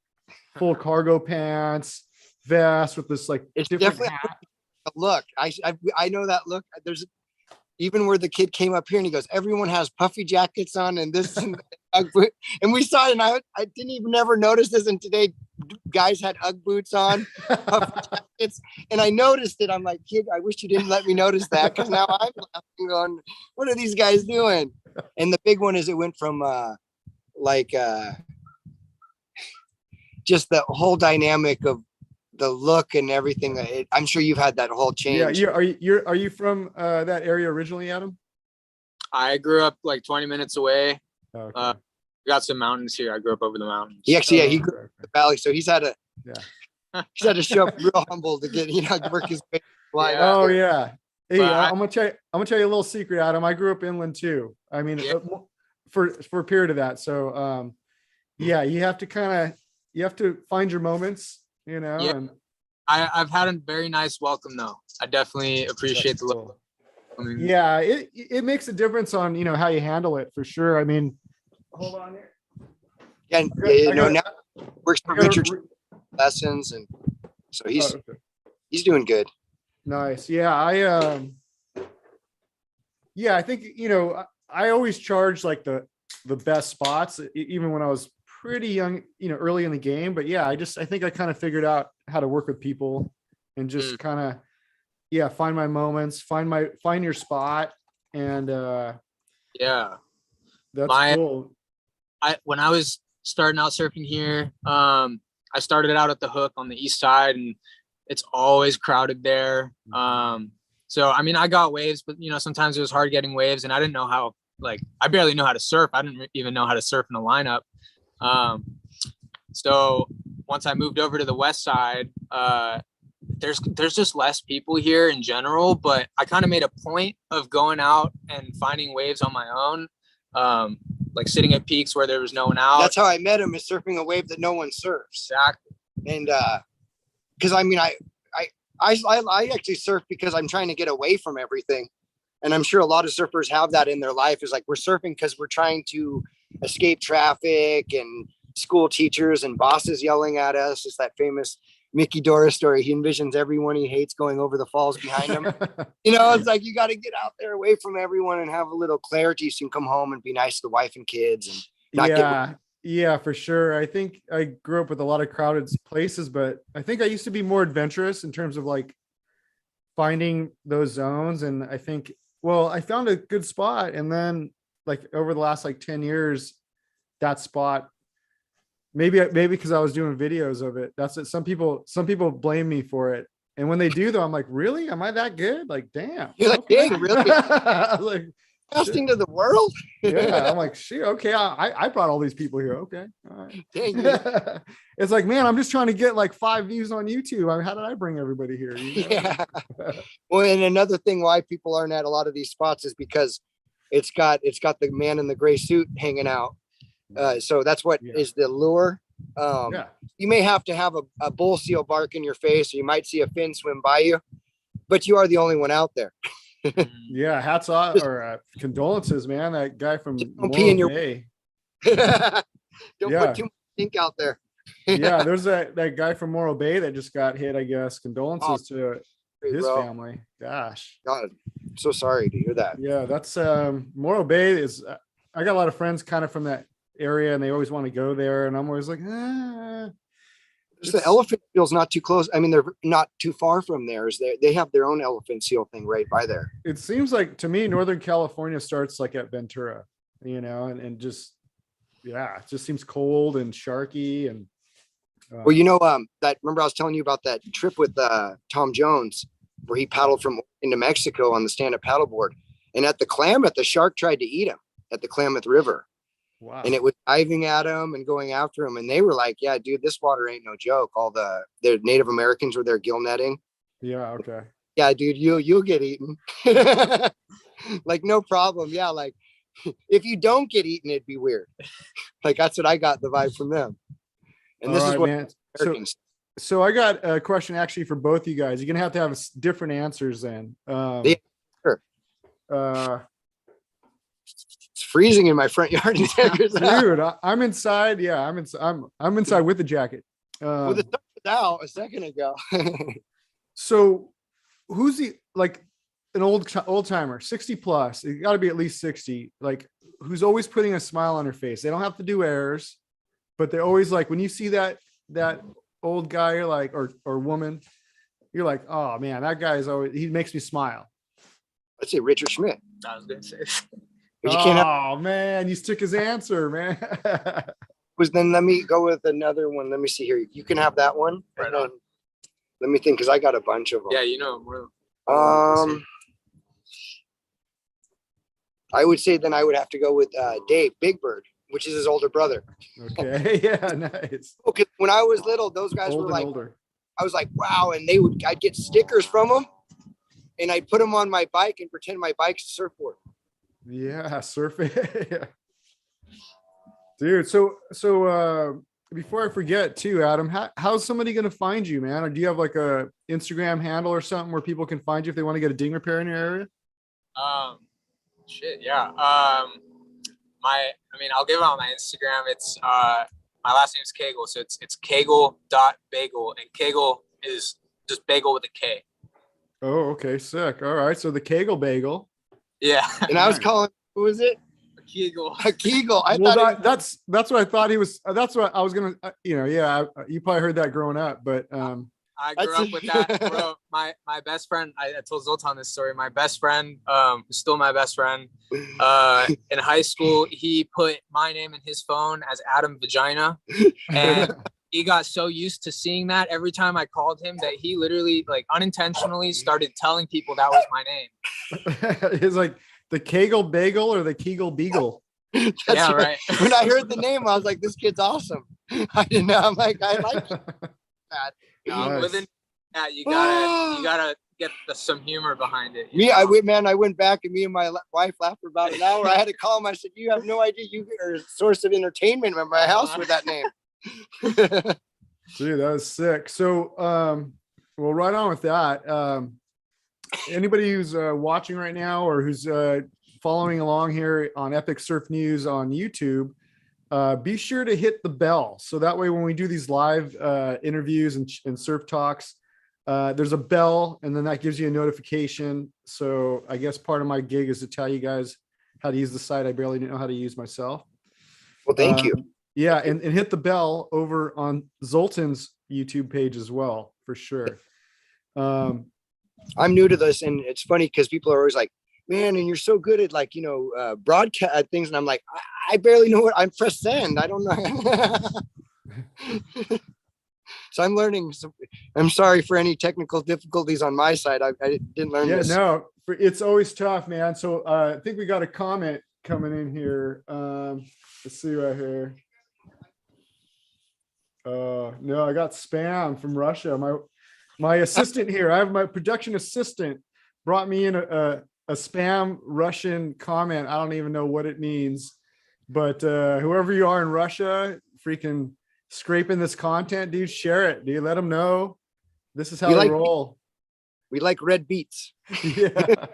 full cargo pants, vest with this like it's different definitely hat. A look. I know that look. There's even where the kid came up here and he goes, everyone has puffy jackets on and this and and we saw it and I didn't even ever notice this. And today guys had Ugg boots on, puffy jackets, and I noticed it. I'm like, kid, I wish you didn't let me notice that, because now I'm laughing going, what are these guys doing? And the big one is it went from just the whole dynamic of the look and everything. I'm sure you've had that whole change. Yeah. Are you from that area originally, Adam? I grew up like 20 minutes away. Okay. We got some mountains here. I grew up over the mountains. He grew up in the valley, so he's had to show up real humble to get work his way. Oh yeah. Hey, I'm gonna tell you a little secret, Adam. I grew up inland too. I mean, for a period of that. So yeah, you have to find your moments, Yeah. and I've had a very nice welcome though. I definitely appreciate the love. I mean, yeah, it makes a difference on how you handle it for sure. I mean, hold on here. And now works for Richard lessons, and so he's doing good. Nice. Yeah, I think I always charge like the best spots, even when I was pretty young, early in the game. But yeah, I think I kind of figured out how to work with people and just kind of, find my moments, find your spot. And that's cool. When I was starting out surfing here, I started out at the Hook on the east side, and it's always crowded there. So, I mean, I got waves, but sometimes it was hard getting waves, and I didn't know how, I barely know how to surf. I didn't even know how to surf in a lineup. So once I moved over to the west side, there's just less people here in general, but I kind of made a point of going out and finding waves on my own. Like sitting at peaks where there was no one out. That's how I met him, is surfing a wave that no one surfs. Exactly. And because I mean, I actually surf because I'm trying to get away from everything. And I'm sure a lot of surfers have that in their life, is like, we're surfing because we're trying to escape traffic and school teachers and bosses yelling at us. It's that famous Mickey Dora story. He envisions everyone he hates going over the falls behind him. It's like, you got to get out there away from everyone and have a little clarity so you can come home and be nice to the wife and kids and not Yeah, for sure. I think I grew up with a lot of crowded places, but I think I used to be more adventurous in terms of like finding those zones. And I think, I found a good spot. And then like over the last 10 years, that spot, maybe because I was doing videos of it. That's it. Some people blame me for it. And when they do though, I'm like, really? Am I that good? Like, damn. You're like, dang, really? I was like, casting to the world. Yeah, I'm like, shit, okay, I brought all these people here. Okay, all right. Dang. It's like, man, I'm just trying to get 5 views on YouTube. I mean, how did I bring everybody here? Yeah. Well, and another thing why people aren't at a lot of these spots is because it's got the man in the gray suit hanging out. So that's what is the lure. You may have to have a bull seal bark in your face, or you might see a fin swim by you, but you are the only one out there. Yeah, hats off, or condolences, man. That guy from Don't pee in your Bay. Don't put too much ink out there. Yeah, there's that guy from Morro Bay that just got hit, I guess. Condolences to his bro. family. Gosh. God, I'm so sorry to hear that. Yeah, that's Morro Bay is. I got a lot of friends kind of from that area, and they always want to go there, and I'm always like, Just the elephant seal's not too close. I mean, they're not too far from theirs. They have their own elephant seal thing right by there. It seems like to me, Northern California starts like at Ventura, and just yeah, it just seems cold and sharky and. Well, that remember I was telling you about that trip with Tom Jones, where he paddled from into Mexico on the stand-up paddleboard, and at the Klamath, the shark tried to eat him at the Klamath River. Wow. And it was diving at him and going after him. And they were like, yeah, dude, this water ain't no joke. All the Native Americans were there gill netting. Yeah. Okay. Yeah, dude, you'll get eaten. Like, no problem. Yeah. Like, if you don't get eaten, it'd be weird. Like, that's what I got the vibe from them. And this is what man. Americans. So I got a question actually for both you guys. You're going to have different answers then. Sure. It's freezing in my front yard. Dude, I'm inside. Yeah, I'm inside with the jacket. Well, the sun was out a second ago. So who's an old timer, 60 plus? It got to be at least 60. Like, who's always putting a smile on her face? They don't have to do errors, but they're always like, when you see that old guy, you're like, or woman, you're like, oh man, that guy he makes me smile. Let's say Richard Schmidt. I was gonna say. But you can't man, you took his answer, man. Then let me go with another one. Let me see here. You can have that one. Right on. Let me think, because I got a bunch of them. Yeah, I would say then I would have to go with Dave Big Bird, which is his older brother. Okay, yeah, nice. Okay, when I was little, those guys were like, older. I was like, wow, and I'd get stickers from them, and I'd put them on my bike and pretend my bike's a surfboard. Yeah, surfing. Dude, so before I forget too, Adam, how's somebody going to find you, man? Or do you have like a Instagram handle or something where people can find you if they want to get a ding repair in your area? Yeah. I'll give out my Instagram. It's my last name is Kagel, so it's Kagel.bagel, and Kagel is just bagel with a K. Oh, okay, sick. All right, so the Kagel bagel. Yeah. And I was calling, who was it? A Kegel. A Kegel. That's what I thought he was. That's what I was gonna. Yeah. You probably heard that growing up, but I grew up with that, bro. My best friend. I told Zoltan this story. My best friend, who's still my best friend, in high school, he put my name in his phone as Adam Vagina, and he got so used to seeing that every time I called him that he literally, like, unintentionally started telling people that was my name. It's like the Kegel bagel or the Kegel beagle. Yeah, right. When I heard the name, I was like, this kid's awesome. I didn't know. I'm like, I like it. Nice. Within that, you gotta get some humor behind it. I went back, and me and my wife laughed for about an hour. I had to call him. I said, you have no idea. You are a source of entertainment in my house with that name. Dude, that was sick. So, well, right on with that. Anybody who's watching right now or who's following along here on Epic Surf News on YouTube, be sure to hit the bell. So that way, when we do these live interviews and surf talks, there's a bell, and then that gives you a notification. So I guess part of my gig is to tell you guys how to use the site I barely know how to use myself. Well, thank you. Yeah, and hit the bell over on Zoltan's YouTube page as well, for sure. I'm new to this, and it's funny because people are always like, man, and you're so good at, like, broadcast things. And I'm like, I barely know what I'm press send. I don't know. So I'm learning. So I'm sorry for any technical difficulties on my side. I didn't learn this. No, it's always tough, man. So I think we got a comment coming in here. Let's see right here. No, I got spam from Russia. My assistant here, I have my production assistant brought me in a spam Russian comment. I don't even know what it means, but whoever you are in Russia, freaking scraping this content, dude, share it. Dude, let them know this is how we roll. We like red beets. Yeah.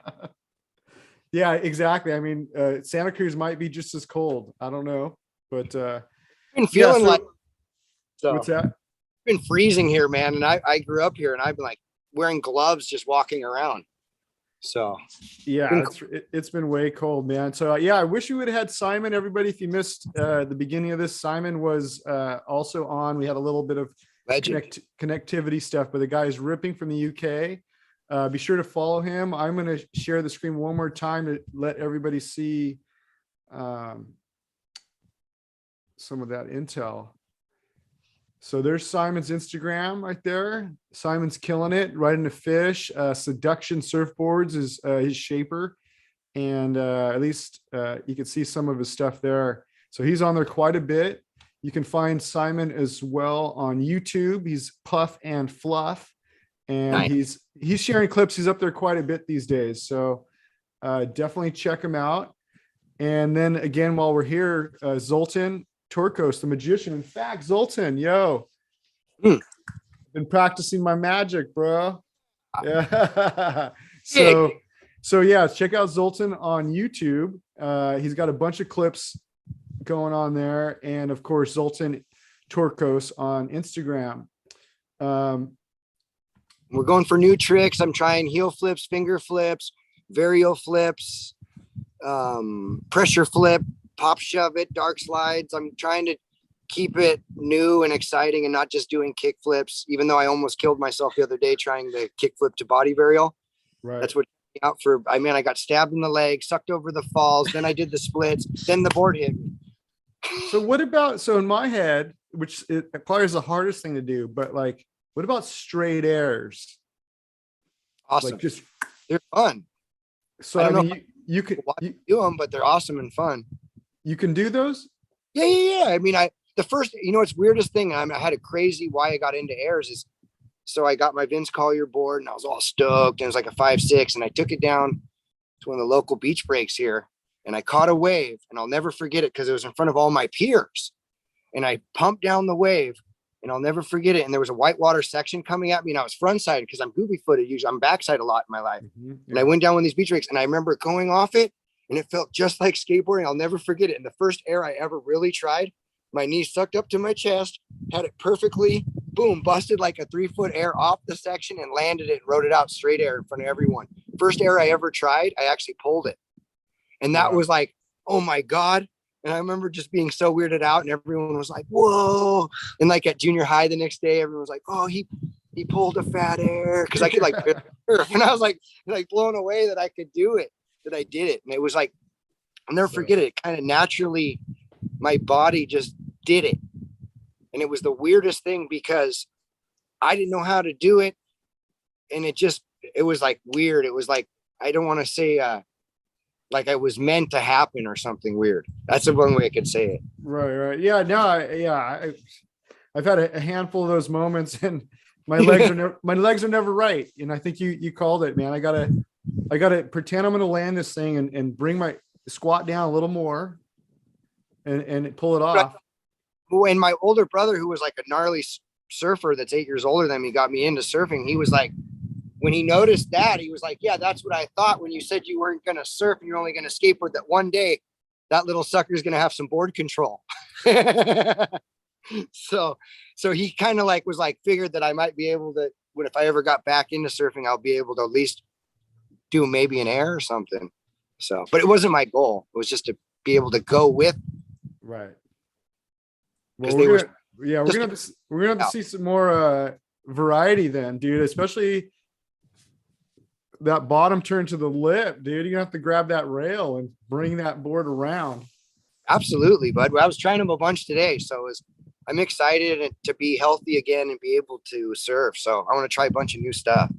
Yeah, exactly. I mean, Santa Cruz might be just as cold. I don't know, but I've been feeling like. So what's that? It's been freezing here, man, and I grew up here, and I've been like, wearing gloves, just walking around. So Yeah, it's been way cold, man. So yeah, I wish we would have had Simon. Everybody, if you missed the beginning of this, Simon was also on. We had a little bit of connectivity stuff, but the guy is ripping from the UK. Be sure to follow him. I'm going to share the screen one more time to let everybody see some of that intel. So there's Simon's Instagram right there. Simon's killing it, right into fish. Seduction Surfboards is his shaper. And at least you can see some of his stuff there. So he's on there quite a bit. You can find Simon as well on YouTube. He's Puff and Fluff. And nice. He's sharing clips. He's up there quite a bit these days. So definitely check him out. And then again, while we're here, Zoltan Turcos, the magician. In fact, Zoltan, been practicing my magic, bro. Yeah. So yeah, check out Zoltan on YouTube. He's got a bunch of clips going on there, and of course, Zoltan Turcos on Instagram. We're going for new tricks. I'm trying heel flips, finger flips, varial flips, pressure flip, pop shove it, dark slides. I'm trying to keep it new and exciting and not just doing kick flips, even though I almost killed myself the other day trying to kick flip to body varial. Right. That's what out for. I mean, I got stabbed in the leg, sucked over the falls, then I did the splits, then the board hit me. So what about, so in my head, which it probably is the hardest thing to do, but like, what about straight airs? Awesome. Like just, they're fun. So I mean, you could do them, but they're awesome and fun. You can do those? Yeah. I mean, the first, it's weirdest thing. I had a crazy why I got into airs is, so I got my Vince Collier board and I was all stoked. And it was like a 5.6, and I took it down to one of the local beach breaks here, and I caught a wave, and I'll never forget it because it was in front of all my peers. And I pumped down the wave, and I'll never forget it. And there was a whitewater section coming at me, and I was front side because I'm goofy footed. Usually I'm backside a lot in my life. Mm-hmm. Yeah. And I went down one of these beach breaks, and I remember going off it, and it felt just like skateboarding. I'll never forget it. And the first air I ever really tried, my knee sucked up to my chest, had it perfectly, boom, busted like a 3-foot air off the section and landed it and rode it out straight air in front of everyone. First air I ever tried, I actually pulled it. And that was like, oh my God. And I remember just being so weirded out, and everyone was like, whoa. And like at junior high the next day, everyone was like, oh, he pulled a fat air. Cause I could like, and I was like blown away that I could do it, that I did it. And it was like, I'll never forget it. It kind of naturally, my body just did it. And it was the weirdest thing because I didn't know how to do it. And it was like weird. It was like, I don't want to say, like I was meant to happen or something weird. That's the one way I could say it. Right. Yeah. No. I've had a handful of those moments, and my legs are never right. And I think you called it, man. I gotta pretend I'm gonna land this thing and bring my squat down a little more, and pull it off. And my older brother, who was like a gnarly surfer that's 8 years older than me, got me into surfing. He was like, when he noticed that, he was like, yeah, that's what I thought when you said you weren't going to surf and you're only going to skateboard, that one day that little sucker is going to have some board control. So he kind of like was like, figured that I might be able to, if I ever got back into surfing, I'll be able to at least do maybe an air or something. So, but it wasn't my goal. It was just to be able to go with. Right. Well, we're gonna have to see some more variety then, dude, especially that bottom turn to the lip, dude. You're gonna have to grab that rail and bring that board around. Absolutely, bud. I was trying them a bunch today, so I'm excited to be healthy again and be able to surf. So I want to try a bunch of new stuff.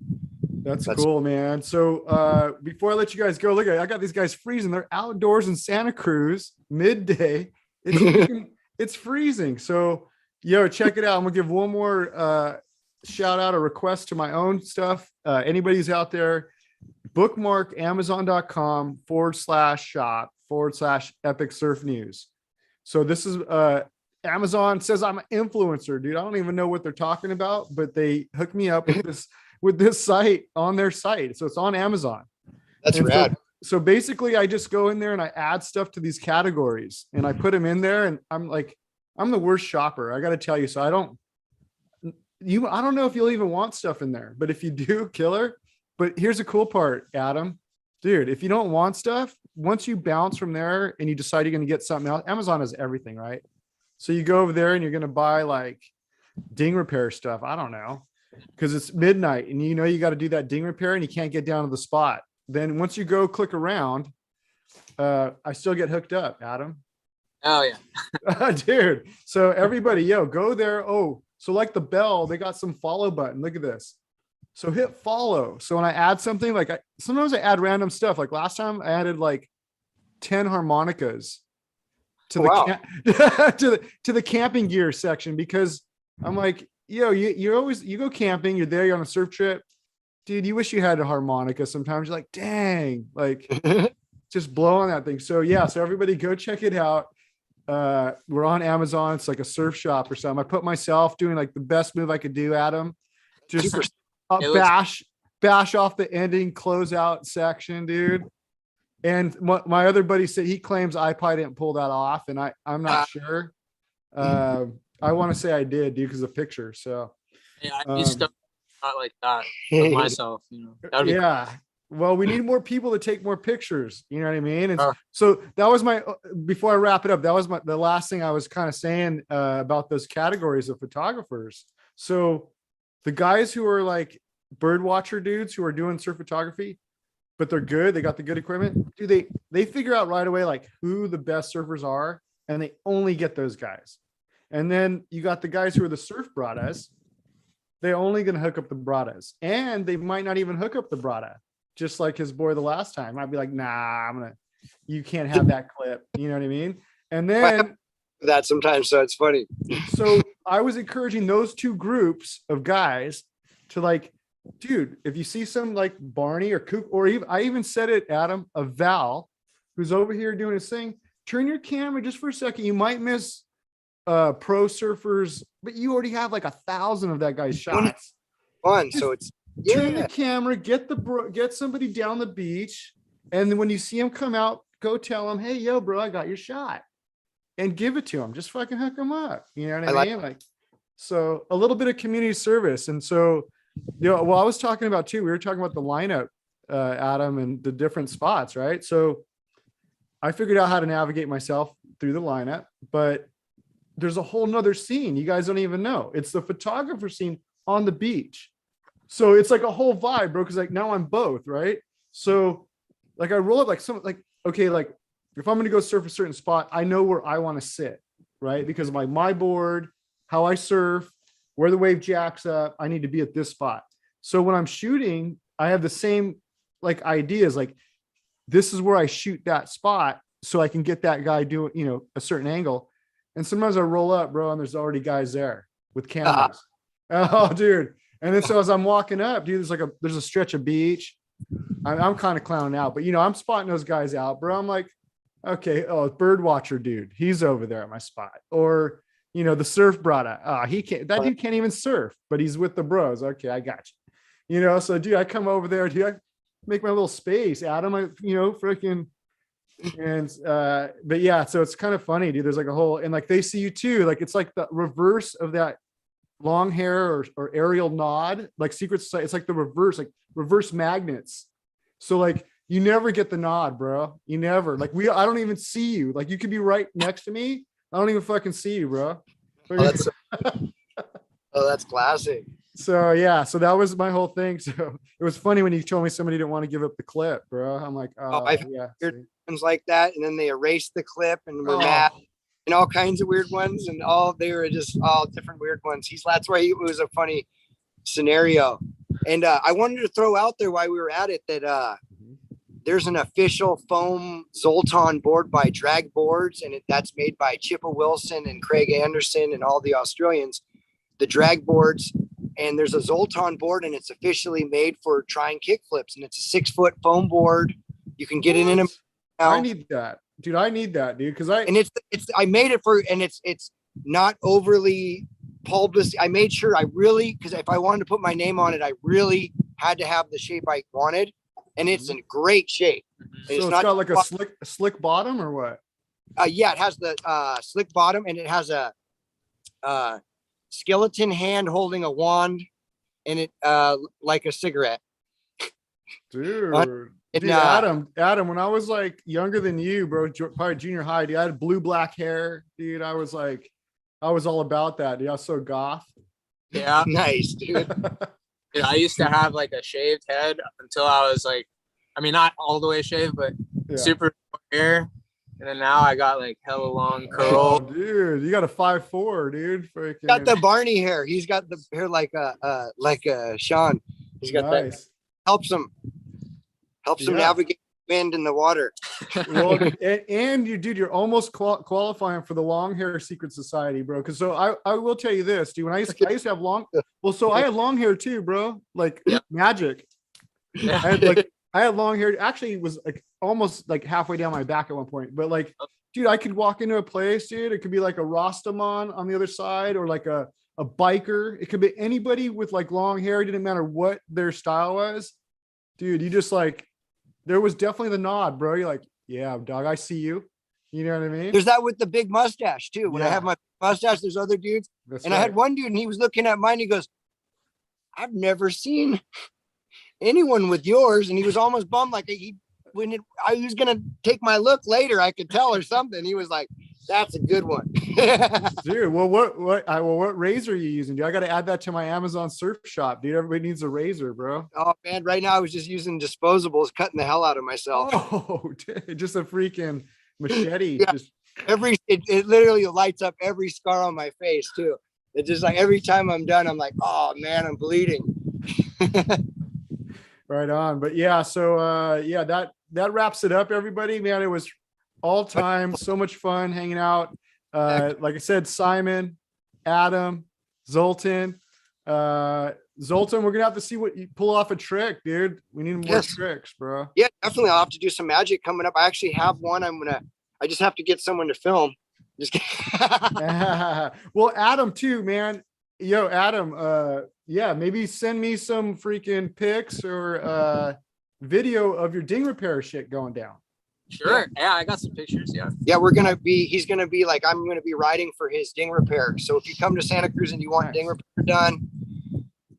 That's cool, man. So before I let you guys go, look, I got these guys freezing. They're outdoors in Santa Cruz midday. It's freezing. So check it out. I'm gonna give one more shout out, a request to my own stuff. Anybody who's out there, bookmark amazon.com/shop/epic surf news. So this is Amazon says I'm an influencer, dude. I don't even know what they're talking about, but they hooked me up with this site on their site. So it's on Amazon. That's rad. So basically I just go in there and I add stuff to these categories and I put them in there, and I'm the worst shopper, I got to tell you. So I don't know if you'll even want stuff in there, but if you do, killer. But here's the cool part, Adam. Dude, if you don't want stuff, once you bounce from there and you decide you're going to get something else, Amazon has everything, right? So you go over there and you're going to buy like ding repair stuff. I don't know, because it's midnight and you got to do that ding repair and you can't get down to the spot. Then once you go click around, I still get hooked up, Adam. Oh yeah. Dude. So everybody, go there. Oh, so like the bell, they got some follow button. Look at this. So hit follow. So when I add something, like sometimes I add random stuff. Like last time I added like 10 harmonicas to to the camping gear section, because I'm like, you go camping, you're there, you're on a surf trip. Dude, you wish you had a harmonica sometimes. You're like, dang, like just blow on that thing. So yeah, so everybody go check it out. We're on Amazon. It's like a surf shop or something. I put myself doing like the best move I could do, Adam. Just bash off the ending closeout section, dude. And my other buddy said he claims I probably didn't pull that off, and I'm not sure. I want to say I did, dude, because of the picture. So yeah, I do stuff not like that of myself, That'd be yeah. Well, we need more people to take more pictures. You know what I mean? And so that was before I wrap it up, that was the last thing I was kind of saying about those categories of photographers. So the guys who are like bird watcher dudes who are doing surf photography, but they're good, they got the good equipment. Dude, they figure out right away like who the best surfers are, and they only get those guys. And then you got the guys who are the surf bradas. They're only going to hook up the bradas, and they might not even hook up the brada. Just like his boy the last time. I'd be like, nah, you can't have that clip. You know what I mean? And then that sometimes, so it's funny. So I was encouraging those two groups of guys to like, dude, if you see some like Barney or Kook, or even I even said it, Adam, a Val who's over here doing his thing, turn your camera just for a second. You might miss pro surfers, but you already have like 1,000 of that guy's shots. Fun. So it's turn the camera, get somebody down the beach, and then when you see him come out, go tell him, hey, yo, bro, I got your shot, and give it to him. Just fucking hook him up. You know what I mean? Like, so a little bit of community service. And so, I was talking about too, we were talking about the lineup, Adam, and the different spots, right? So I figured out how to navigate myself through the lineup, but there's a whole nother scene you guys don't even know. It's the photographer scene on the beach. So it's like a whole vibe, bro. Cause like now I'm both, right? So like I roll up like okay, like if I'm going to go surf a certain spot, I know where I want to sit, right? Because of my board, how I surf, where the wave jacks up, I need to be at this spot. So when I'm shooting, I have the same like ideas, like this is where I shoot that spot so I can get that guy doing, a certain angle. And sometimes I roll up, bro, and there's already guys there with cameras. Oh, dude. And then so as I'm walking up, dude, there's a stretch of beach. I'm kind of clowning out, but I'm spotting those guys out, bro. I'm like, okay, bird watcher dude, he's over there at my spot. Or the surf brada. Dude can't even surf, but he's with the bros. Okay, I got you. So dude, I come over there, dude, I make my little space, Adam. Freaking. And but yeah, so it's kind of funny, dude. There's like a whole, and like they see you too, like it's like the reverse of that long hair or aerial nod, like secret society. It's like the reverse, like reverse magnets. So like you never get the nod, bro. You never, like I don't even see you. Like you could be right next to me, I don't even fucking see you, bro. That's classic. So yeah, so that was my whole thing. So it was funny when you told me somebody didn't want to give up the clip, bro. I'm like, I've heard ones like that, and then they erased the clip and were mad, and all kinds of weird ones, and they were just all different weird ones. That's why it was a funny scenario. And I wanted to throw out there while we were at it that there's an official foam Zoltan board by Drag Boards, and that's made by Chippa Wilson and Craig Anderson and all the Australians, the Drag Boards. And there's a Zoltan board, and it's officially made for trying kick flips, and it's a 6-foot foam board. You can get it in a. I need that, dude. I because I made it for, and it's not overly publicity. I made sure because if I wanted to put my name on it, I really had to have the shape I wanted, and it's in great shape. So it's got like a slick bottom or what? Yeah, it has the slick bottom, and it has a skeleton hand holding a wand and it like a cigarette. Dude. And, Dude, Adam, when I was like younger than you, bro, probably junior high, dude, I had blue black hair, dude. I was all about that, dude. I was so goth. Yeah. Nice, dude. Dude, I used to have like a shaved head until I was like, I mean, not all the way shaved, but super short hair. And then now I got like hella long curl. Oh, dude, you got a 5'4", dude. Freaking Got the Barney hair. He's got the hair like Sean. He's got that. Helps him navigate wind in the water. Well, and you, dude, you're almost qualifying for the long hair secret society, bro. Because I will tell you this, dude. When I used to have long, so I had long hair too, bro. Like magic. Yeah. I had long hair. Actually, it was like almost like halfway down my back at one point. But like, dude, I could walk into a place, dude. It could be like a Rastaman on the other side, or like a biker. It could be anybody with like long hair. It didn't matter what their style was, dude. You just like, there was definitely the nod, bro. You're like, yeah, dog, I see you. You know what I mean? There's that with the big mustache too. When I have my mustache, there's other dudes. I had one dude and he was looking at mine. He goes, I've never seen anyone with yours. And he was almost bummed. Like I was going to take my look later, I could tell or something. He was like, that's a good one. Dude, well, what razor are you using? Dude, I got to add that to my Amazon surf shop, dude. Everybody needs a razor, bro. Oh man, right now I was just using disposables, cutting the hell out of myself. Oh, dude, just a freaking machete. Yeah. It literally lights up every scar on my face too. It's just like every time I'm done, I'm like, oh man, I'm bleeding. Right on. But yeah, so that wraps it up, everybody. Man, it was all time, so much fun hanging out. Like I said, Simon, Adam, Zoltan. Zoltan, we're gonna have to see what you pull off a trick, dude. We need more tricks, bro. Yeah, definitely. I'll have to do some magic coming up. I actually have one. I just have to get someone to film. Just Well, Adam too, man. Yo, Adam, maybe send me some freaking pics or video of your ding repair shit going down. Sure. Yeah, I got some pictures. Yeah. Yeah, he's gonna be like, I'm gonna be riding for his ding repair. So if you come to Santa Cruz and you want ding repair done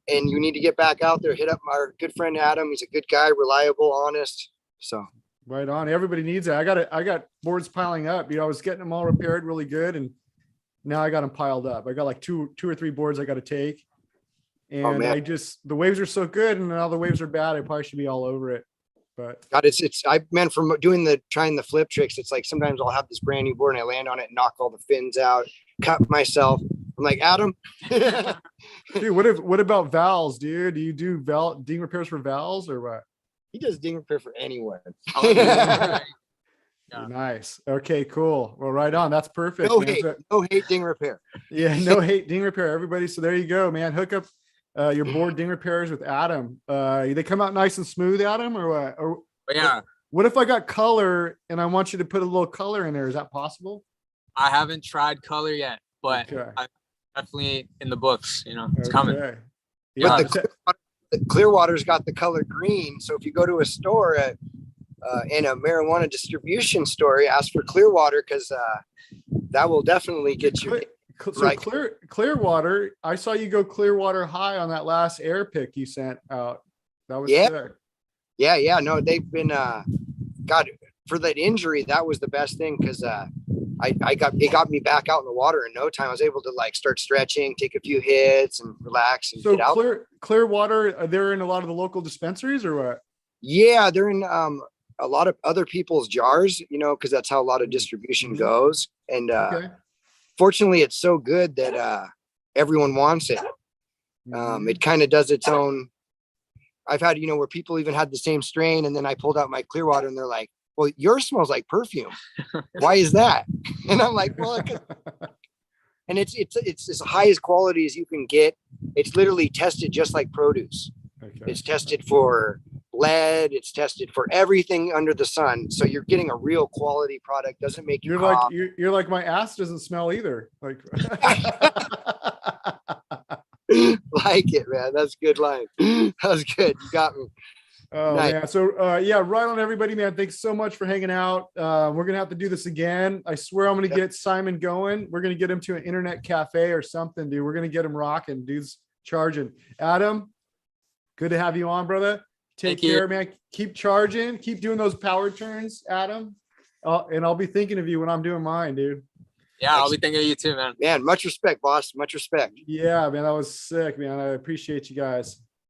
and you need to get back out there, hit up our good friend Adam. He's a good guy, reliable, honest. So right on. Everybody needs it. I got boards piling up. You know, I was getting them all repaired really good, and now I got them piled up. I got like two or three boards I got to take. And the waves are so good, and now the waves are bad. I probably should be all over it. But God, from trying the flip tricks, it's like sometimes I'll have this brand new board and I land on it and knock all the fins out, cut myself. I'm like, Adam. Dude, what about valves, dude? Do you do ding repairs for valves or what? He does ding repair for anyone. Yeah. Nice. Okay, cool. Well, right on. That's perfect. No hate ding repair. Yeah, no hate ding repair, everybody. So there you go, man. Hook up your board ding repairs with Adam. They come out nice and smooth, Adam, or what? Or yeah. What if I got color and I want you to put a little color in there? Is that possible? I haven't tried color yet, but I'm definitely in the books. You know, it's coming. Yeah. But the Clearwater's got the color green. So if you go to a store in a marijuana distribution store, ask for Clearwater, because that will definitely get you. So Clearwater, I saw you go Clearwater high on that last air pick you sent out. That was sick. Yeah. No, they've been God, for that injury, that was the best thing, because it got me back out in the water in no time. I was able to like start stretching, take a few hits and relax and get out. Clearwater, they're in a lot of the local dispensaries or what? Yeah, they're in a lot of other people's jars, you know, because that's how a lot of distribution goes. And fortunately, it's so good that everyone wants it. It kind of does its own. I've had, you know, where people even had the same strain, and then I pulled out my Clearwater and they're like, well, yours smells like perfume. Why is that? And I'm like, well, and it's as high as quality as you can get. It's literally tested just like produce. It's tested for lead. It's tested for everything under the sun. So you're getting a real quality product. Doesn't make you cough. You're like, my ass doesn't smell either. Like, like it, man. That's a good line. That was good. You got me. Oh Nice. man. So yeah, right on everybody, man. Thanks so much for hanging out. We're gonna have to do this again. I swear I'm gonna get Simon going. We're gonna get him to an internet cafe or something, dude. We're gonna get him rocking. Dude's charging. Adam, good to have you on, brother. Take Thank you. care, man. Keep charging. Keep doing those power turns, Adam. And I'll be thinking of you when I'm doing mine, dude. Yeah, I'll be thinking of you too, man. Man, much respect, boss. Much respect. Yeah, man, that was sick, man. I appreciate you guys.